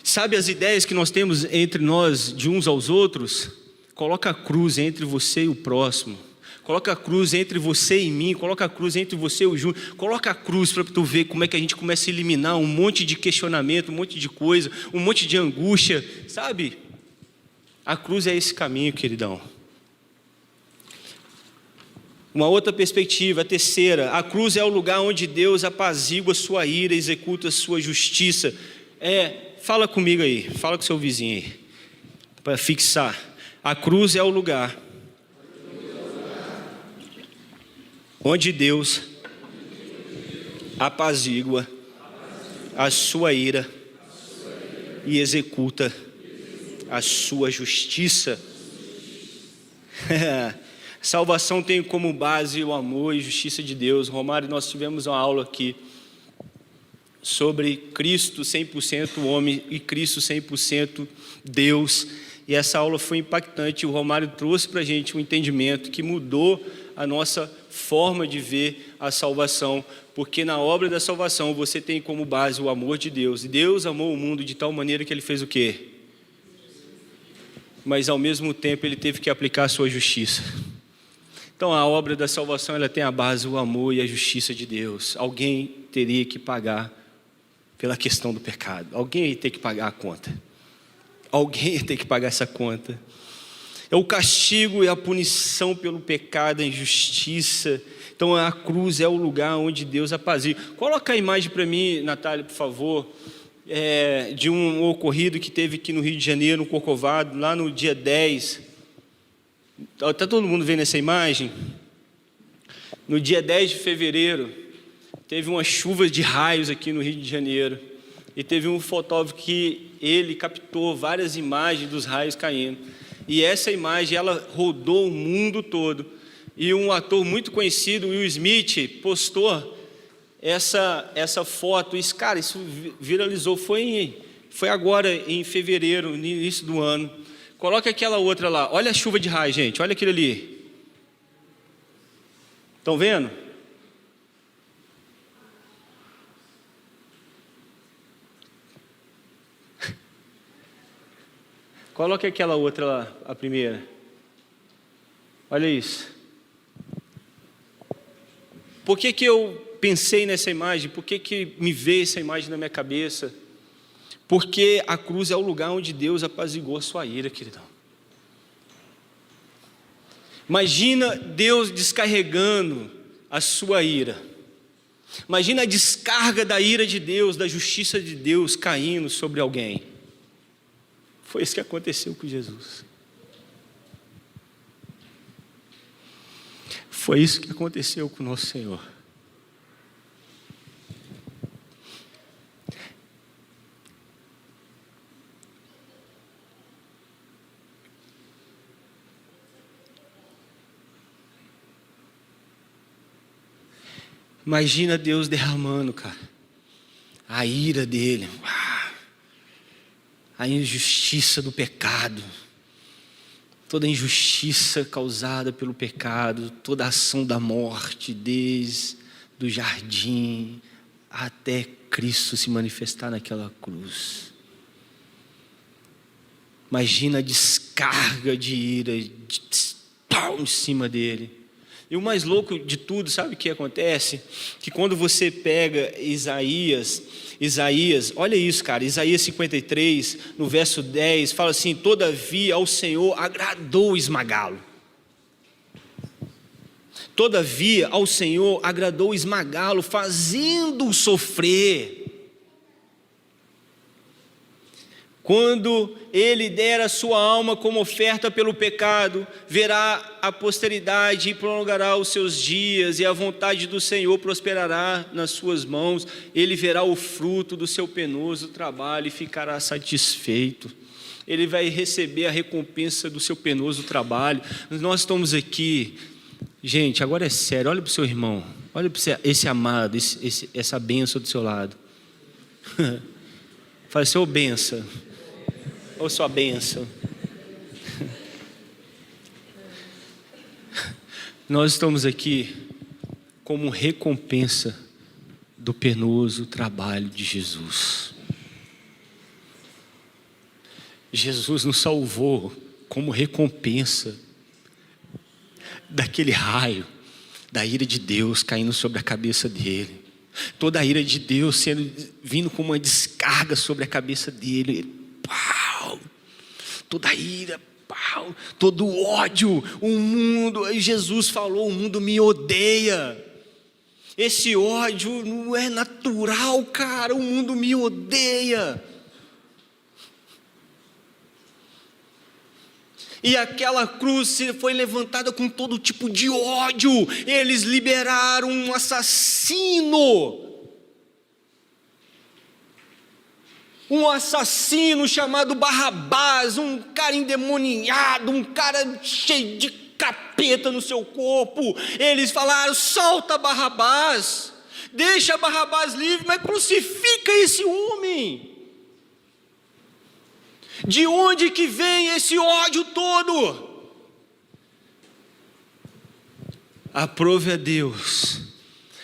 Sabe as ideias que nós temos entre nós, de uns aos outros? Coloca a cruz entre você e o próximo. Coloca a cruz entre você e mim. Coloca a cruz entre você e o Júnior. Coloca a cruz para tu ver como é que a gente começa a eliminar um monte de questionamento, um monte de coisa, um monte de angústia, sabe? A cruz é esse caminho, queridão. Uma outra perspectiva, a terceira: a cruz é o lugar onde Deus apazigua sua ira, executa sua justiça. Fala comigo aí, fala com seu vizinho aí, para fixar. A cruz é o lugar onde Deus apazigua a sua ira e executa a sua justiça. Salvação tem como base o amor e justiça de Deus. Romário, nós tivemos uma aula aqui sobre Cristo 100% homem e Cristo 100% Deus, e essa aula foi impactante. O Romário trouxe para a gente um entendimento que mudou a nossa forma de ver a salvação, porque na obra da salvação você tem como base o amor de Deus, e Deus amou o mundo de tal maneira que Ele fez o quê? Mas ao mesmo tempo Ele teve que aplicar a sua justiça. Então a obra da salvação, ela tem a base o amor e a justiça de Deus. Alguém teria que pagar pela questão do pecado. Alguém ia ter que pagar a conta. Alguém ia ter que pagar essa conta. É o castigo e a punição pelo pecado, a injustiça. Então a cruz é o lugar onde Deus apazigua. Coloca a imagem para mim, Natália, por favor, de um ocorrido que teve aqui no Rio de Janeiro, no Corcovado, lá no dia 10. Está todo mundo vendo essa imagem? No dia 10 de fevereiro, teve uma chuva de raios aqui no Rio de Janeiro, e teve um fotógrafo que ele captou várias imagens dos raios caindo, e essa imagem ela rodou o mundo todo, e um ator muito conhecido, Will Smith, postou essa foto. Isso, cara, isso viralizou, foi agora em fevereiro, no início do ano. Coloca aquela outra lá, olha a chuva de raios, gente, olha aquilo ali, estão vendo? Coloque aquela outra lá, a primeira. Olha isso. Por que eu pensei nessa imagem? Por que me veio essa imagem na minha cabeça? Porque a cruz é o lugar onde Deus apaziguou a sua ira, queridão. Imagina Deus descarregando a sua ira. Imagina a descarga da ira de Deus, da justiça de Deus caindo sobre alguém. Foi isso que aconteceu com Jesus. Foi isso que aconteceu com o nosso Senhor. Imagina Deus derramando, cara, a ira dele, a injustiça do pecado, toda a injustiça causada pelo pecado, toda a ação da morte, desde o jardim até Cristo se manifestar naquela cruz. Imagina a descarga de ira em cima dele. E o mais louco de tudo, sabe o que acontece? Que quando você pega Isaías, olha isso, cara, Isaías 53, no verso 10, fala assim: todavia ao Senhor agradou esmagá-lo. Todavia ao Senhor agradou esmagá-lo, fazendo-o sofrer. Quando ele der a sua alma como oferta pelo pecado, verá a posteridade e prolongará os seus dias, e a vontade do Senhor prosperará nas suas mãos. Ele verá o fruto do seu penoso trabalho e ficará satisfeito. Ele vai receber a recompensa do seu penoso trabalho. Nós estamos aqui, gente, agora é sério, olha para o seu irmão, olha para esse amado, essa bênção do seu lado. Fala assim: ô bênção, ou sua bênção. Nós estamos aqui como recompensa do penoso trabalho de Jesus. Jesus nos salvou como recompensa daquele raio, da ira de Deus caindo sobre a cabeça dele. Toda a ira de Deus vindo como uma descarga sobre a cabeça dele. Pau! Toda a ira, pau! Todo o ódio, o mundo, Jesus falou: o mundo me odeia. Esse ódio não é natural, cara, o mundo me odeia. E aquela cruz foi levantada com todo tipo de ódio. Eles liberaram um assassino. Um assassino chamado Barrabás, um cara endemoniado, um cara cheio de capeta no seu corpo. Eles falaram: solta Barrabás, deixa Barrabás livre, mas crucifica esse homem. De onde que vem esse ódio todo? Aprove a Deus,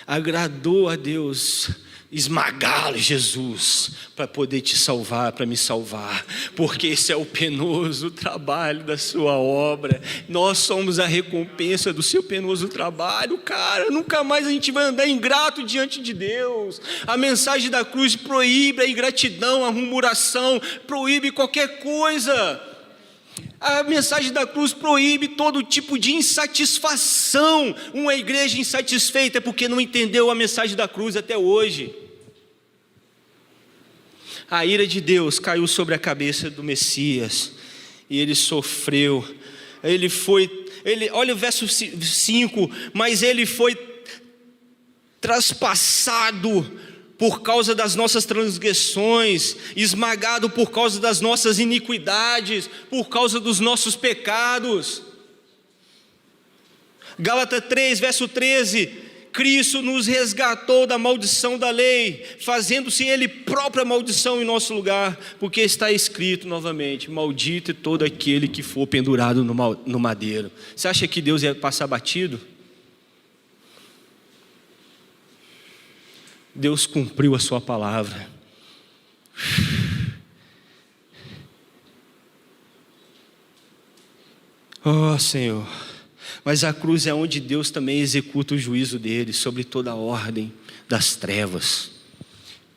agradou a Deus esmagá-lo, Jesus, para poder te salvar, para me salvar, porque esse é o penoso trabalho da sua obra. Nós somos a recompensa do seu penoso trabalho, cara. Nunca mais a gente vai andar ingrato diante de Deus. A mensagem da cruz proíbe a ingratidão, a murmuração, proíbe qualquer coisa. A mensagem da cruz proíbe todo tipo de insatisfação. Uma igreja insatisfeita é porque não entendeu a mensagem da cruz até hoje. A ira de Deus caiu sobre a cabeça do Messias e ele sofreu. Olha o verso 5: mas ele foi traspassado por causa das nossas transgressões, esmagado por causa das nossas iniquidades, por causa dos nossos pecados. Gálatas 3, verso 13: Cristo nos resgatou da maldição da lei, fazendo-se Ele própria maldição em nosso lugar, porque está escrito novamente: maldito é todo aquele que for pendurado no madeiro. Você acha que Deus ia passar batido? Deus cumpriu a sua palavra. Oh, Senhor. Mas a cruz é onde Deus também executa o juízo dele sobre toda a ordem das trevas.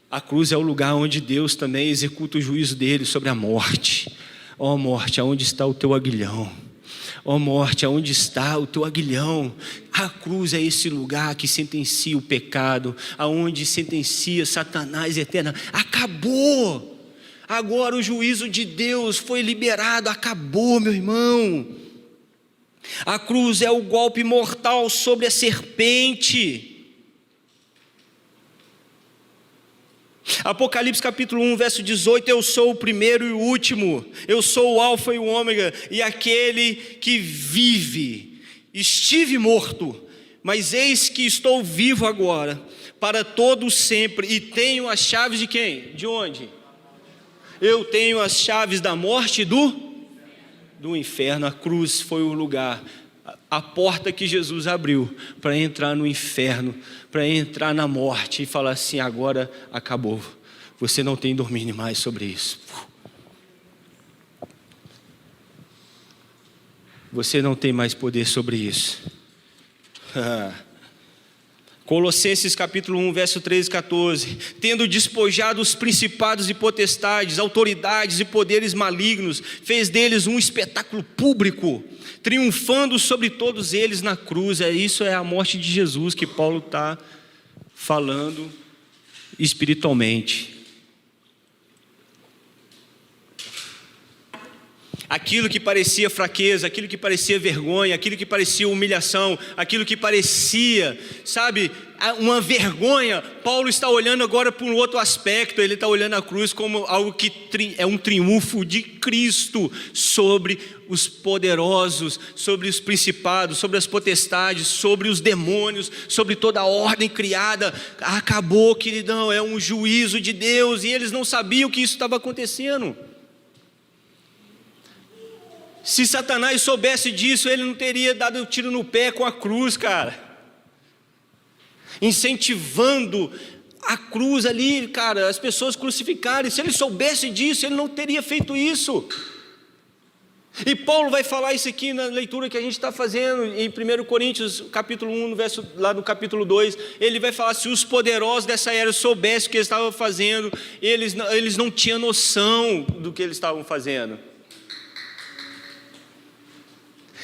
A cruz é o lugar onde Deus também executa o juízo dele sobre a morte. Ó morte, aonde está o teu aguilhão? Ó morte, aonde está o teu aguilhão? A cruz é esse lugar que sentencia o pecado, aonde sentencia Satanás eterna. Acabou! Agora o juízo de Deus foi liberado, acabou, meu irmão. A cruz é o golpe mortal sobre a serpente. Apocalipse capítulo 1, verso 18, eu sou o primeiro e o último, eu sou o alfa e o ômega, e aquele que vive. Estive morto, mas eis que estou vivo agora, para todo sempre, e tenho as chaves de quem? De onde? Eu tenho as chaves da morte e do inferno. A cruz foi o lugar, a porta que Jesus abriu para entrar no inferno, para entrar na morte e falar assim: agora acabou, você não tem domínio mais sobre isso. Você não tem mais poder sobre isso. Colossenses capítulo 1, verso 13 e 14. Tendo despojado os principados e potestades, autoridades e poderes malignos, fez deles um espetáculo público, triunfando sobre todos eles na cruz. Isso é a morte de Jesus que Paulo está falando espiritualmente. Aquilo que parecia fraqueza, aquilo que parecia vergonha, aquilo que parecia humilhação, aquilo que parecia, sabe, uma vergonha, Paulo está olhando agora por um outro aspecto. Ele está olhando a cruz como algo que é um triunfo de Cristo sobre os poderosos, sobre os principados, sobre as potestades, sobre os demônios, sobre toda a ordem criada. Acabou, queridão, é um juízo de Deus, e eles não sabiam que isso estava acontecendo. Se Satanás soubesse disso, ele não teria dado um tiro no pé com a cruz, cara. Incentivando a cruz ali, cara, as pessoas crucificarem. Se ele soubesse disso, ele não teria feito isso. E Paulo vai falar isso aqui na leitura que a gente está fazendo em 1 Coríntios capítulo 1, no verso, lá no capítulo 2. Ele vai falar: se os poderosos dessa era soubessem o que eles estavam fazendo, eles não tinham noção do que eles estavam fazendo.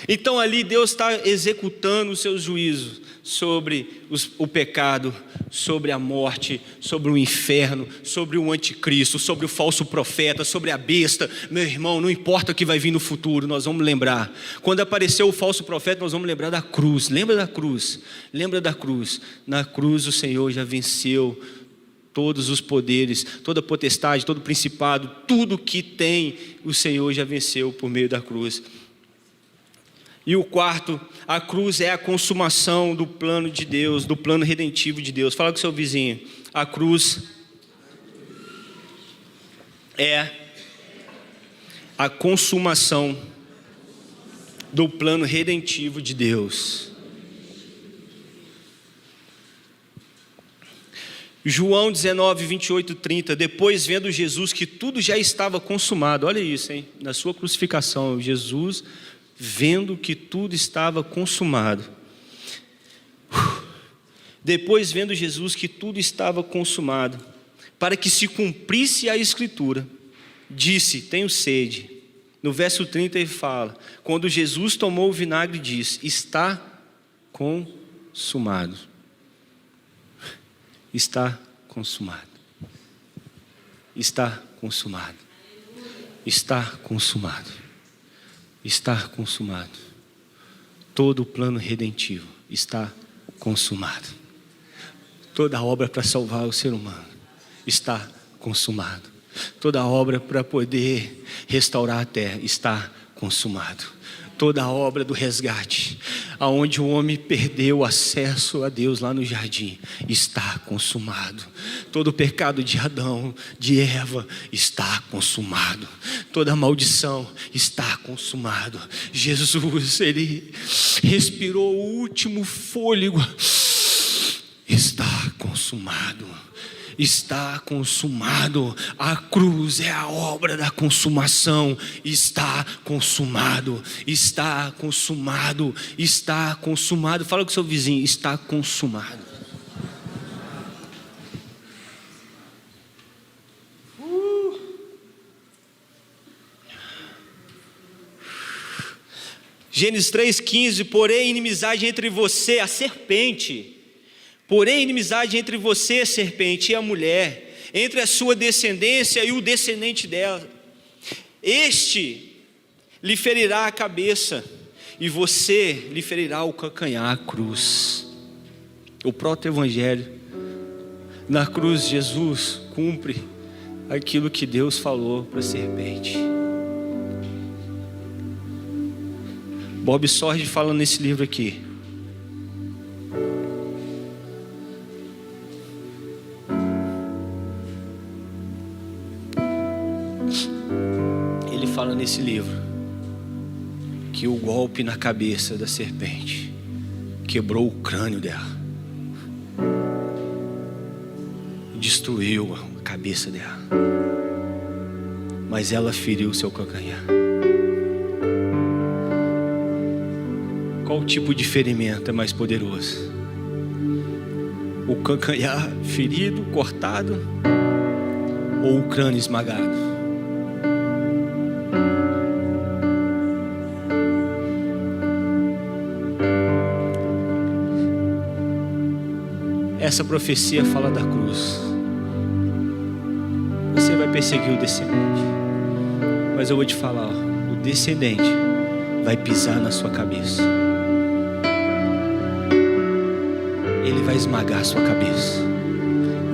Então ali Deus está executando os seus juízos sobre o pecado, sobre a morte, sobre o inferno, sobre o anticristo, sobre o falso profeta, sobre a besta. Meu irmão, não importa o que vai vir no futuro, nós vamos lembrar. Quando apareceu o falso profeta, nós vamos lembrar da cruz. Lembra da cruz? Lembra da cruz? Na cruz o Senhor já venceu todos os poderes, toda potestade, todo principado, tudo que tem, o Senhor já venceu por meio da cruz. E o quarto, a cruz é a consumação do plano de Deus, do plano redentivo de Deus. Fala com o seu vizinho: a cruz é a consumação do plano redentivo de Deus. João 19, 28 e 30. Depois, vendo Jesus que tudo já estava consumado. Olha isso, hein? Na sua crucificação, Jesus vendo que tudo estava consumado. Depois, vendo Jesus que tudo estava consumado, para que se cumprisse a Escritura, disse: tenho sede. No verso 30 ele fala: quando Jesus tomou o vinagre, disse: está consumado. Está consumado. Está consumado. Está consumado. Está consumado. Todo o plano redentivo está consumado. Toda a obra para salvar o ser humano está consumado. Toda a obra para poder restaurar a terra está consumado. Toda a obra do resgate, aonde o homem perdeu o acesso a Deus lá no jardim, está consumado. Todo o pecado de Adão, de Eva, está consumado. Toda a maldição está consumado. Jesus, ele respirou o último fôlego, está consumado. está consumado. A cruz é a obra da consumação. Está consumado, está consumado, está consumado. Fala com o seu vizinho, está consumado. Gênesis 3,15, porém inimizade entre você, a serpente, porém inimizade entre você, serpente, e a mulher, entre a sua descendência e o descendente dela. Este lhe ferirá a cabeça, e você lhe ferirá o calcanhar, a cruz. O proto-evangelho, na cruz Jesus cumpre aquilo que Deus falou para a serpente. Bob Sorge fala nesse livro aqui. Ele fala nesse livro que o golpe na cabeça da serpente quebrou o crânio dela, destruiu a cabeça dela, mas ela feriu seu calcanhar. Qual tipo de ferimento é mais poderoso? O calcanhar ferido, cortado, ou o crânio esmagado? Essa profecia fala da cruz. Você vai perseguir o descendente, mas eu vou te falar, o descendente vai pisar na sua cabeça. Ele vai esmagar a sua cabeça.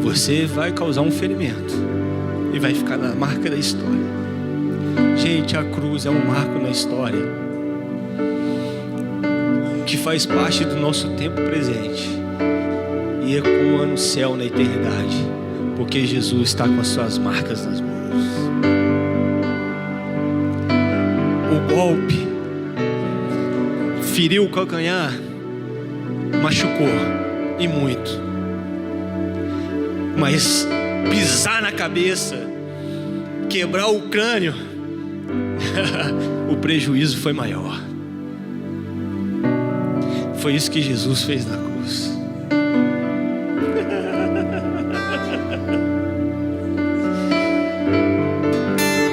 Você vai causar um ferimento e vai ficar na marca da história. Gente, a cruz é um marco na história que faz parte do nosso tempo presente e ecoa no céu na eternidade, porque Jesus está com as suas marcas nas mãos. O golpe feriu o calcanhar, machucou e muito, mas pisar na cabeça, quebrar o crânio, o prejuízo foi maior. Foi isso que Jesus fez na cruz.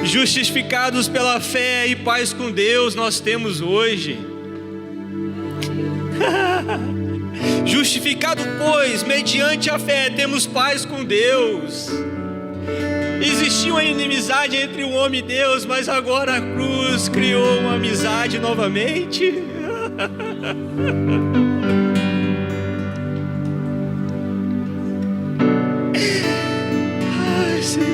Justificados pela fé e paz com Deus nós temos hoje. Justificado, pois, mediante a fé, temos paz com Deus. Existia uma inimizade entre o homem e Deus, mas agora a cruz criou uma amizade novamente. Ai, Senhor.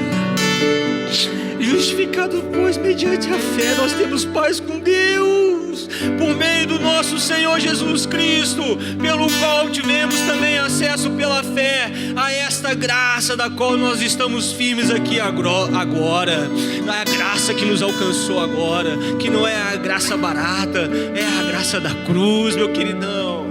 Justificado, pois, mediante a fé, nós temos paz com Deus, por meio do nosso Senhor Jesus Cristo, pelo qual tivemos também acesso pela fé a esta graça da qual nós estamos firmes aqui agora. A graça que nos alcançou agora, que não é a graça barata, é a graça da cruz, meu queridão.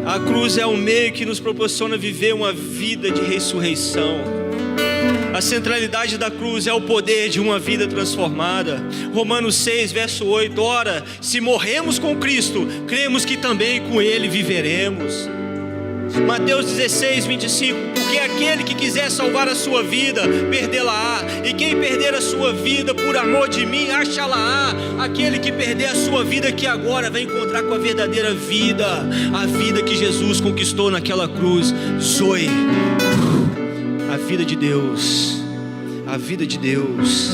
A cruz é o meio que nos proporciona viver uma vida de ressurreição. A centralidade da cruz é o poder de uma vida transformada. Romanos 6, verso 8. Ora, se morremos com Cristo, cremos que também com Ele viveremos. Mateus 16, 25. Porque aquele que quiser salvar a sua vida, perdê-la-á. E quem perder a sua vida por amor de mim, achá-la-á. Aquele que perder a sua vida aqui agora, vai encontrar com a verdadeira vida. A vida que Jesus conquistou naquela cruz. Zoe. A vida de Deus. A vida de Deus.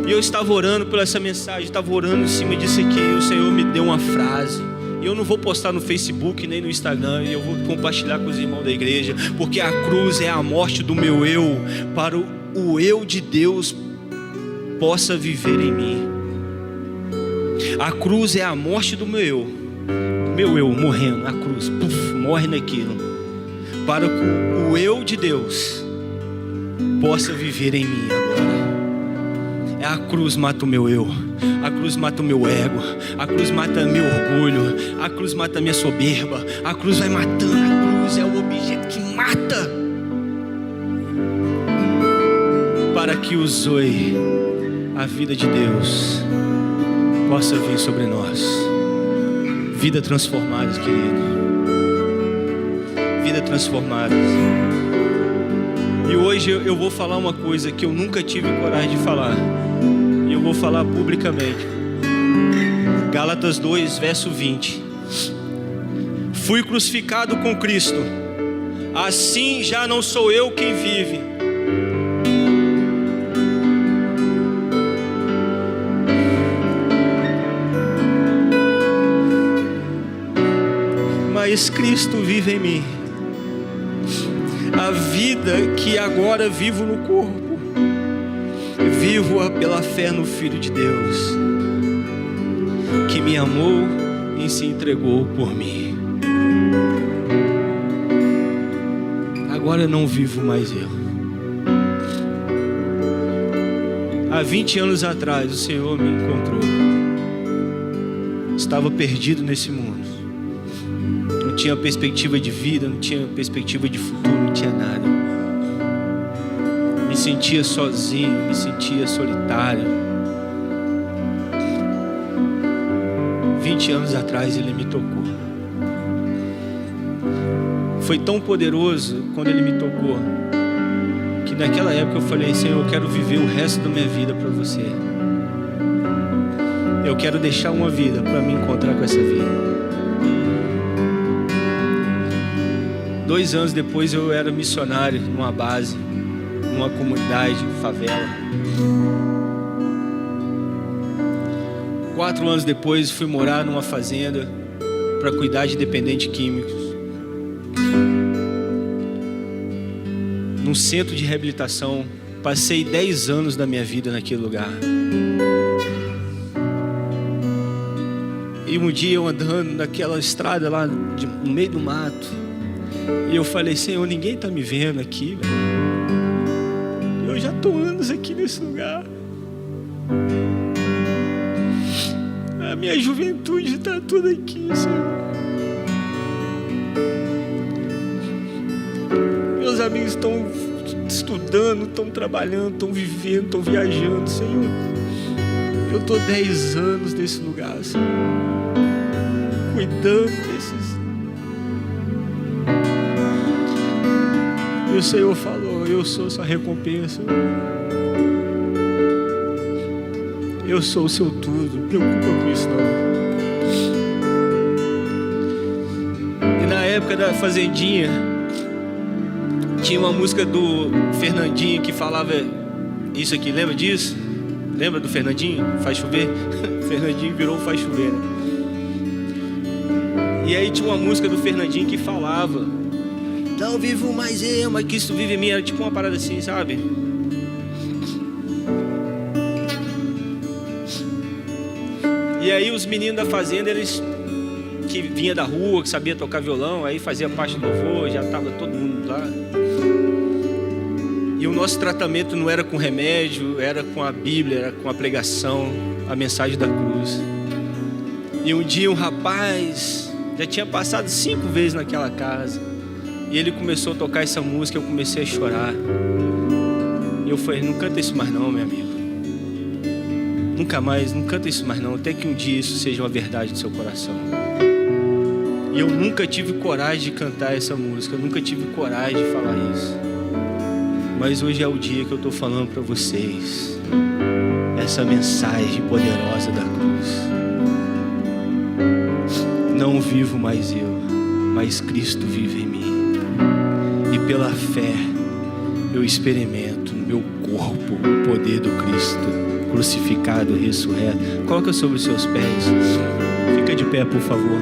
E eu estava orando por essa mensagem, estava orando em cima disso aqui. E o Senhor me deu uma frase. E eu não vou postar no Facebook nem no Instagram. E eu vou compartilhar com os irmãos da igreja. Porque a cruz é a morte do meu eu, para o eu de Deus possa viver em mim. A cruz é a morte do meu eu morrendo na cruz, morre naquilo, para que o eu de Deus possa viver em mim agora. A cruz mata o meu eu, a cruz mata o meu ego, a cruz mata meu orgulho, a cruz mata a minha soberba, a cruz vai matando, a cruz é o objeto que mata, para que o zoe, a vida de Deus, possa vir sobre nós. Vida transformada, querido, vida transformada. E hoje eu vou falar uma coisa que eu nunca tive coragem de falar, e eu vou falar publicamente. Gálatas 2, verso 20. Fui crucificado com Cristo, assim já não sou eu quem vive, mas Cristo vive em mim. A vida que agora vivo no corpo, vivo-a pela fé no Filho de Deus, que me amou e se entregou por mim. Agora não vivo mais eu. Há 20 anos atrás o Senhor me encontrou. Estava perdido nesse mundo. Não tinha perspectiva de vida, não tinha perspectiva de futuro, não tinha nada. Me sentia sozinho, me sentia solitário. 20 anos atrás Ele me tocou. Foi tão poderoso quando Ele me tocou, que naquela época eu falei: Senhor, eu quero viver o resto da minha vida para você. Eu quero deixar uma vida para me encontrar com essa vida. 2 anos depois eu era missionário numa base, numa comunidade, favela. 4 anos depois fui morar numa fazenda para cuidar de dependentes químicos, num centro de reabilitação. Passei 10 anos da minha vida naquele lugar. E um dia eu andando naquela estrada lá no meio do mato, e eu falei: Senhor, ninguém está me vendo aqui, velho. Eu já estou anos aqui nesse lugar. A minha juventude está toda aqui, Senhor. Meus amigos estão estudando, estão trabalhando, estão vivendo, estão viajando, Senhor. Eu estou 10 anos nesse lugar, Senhor, cuidando desses. E o Senhor falou: eu sou sua recompensa. Eu sou o seu tudo. Não preocupa com isso não. E na época da fazendinha, tinha uma música do Fernandinho que falava isso aqui. Lembra disso? Lembra do Fernandinho? Faz chover? Fernandinho virou Faz Chover, né? E aí tinha uma música do Fernandinho que falava: não vivo mais eu, mas Cristo vive em mim. Era tipo uma parada assim, sabe? E aí os meninos da fazenda, eles que vinha da rua, que sabia tocar violão, aí fazia parte do louvor, já estava todo mundo lá. E o nosso tratamento não era com remédio, era com a Bíblia, era com a pregação, a mensagem da cruz. E um dia um rapaz já tinha passado 5 vezes naquela casa, e ele começou a tocar essa música. Eu comecei a chorar. E eu falei: não canta isso mais não, meu amigo. Nunca mais, não canta isso mais não. Até que um dia isso seja uma verdade no seu coração. E eu nunca tive coragem de cantar essa música. Eu nunca tive coragem de falar isso. Mas hoje é o dia que eu estou falando para vocês essa mensagem poderosa da cruz. Não vivo mais eu, mas Cristo vive em mim. E pela fé eu experimento no meu corpo o poder do Cristo crucificado e ressurreto. Coloca sobre os seus pés. Fica de pé, por favor.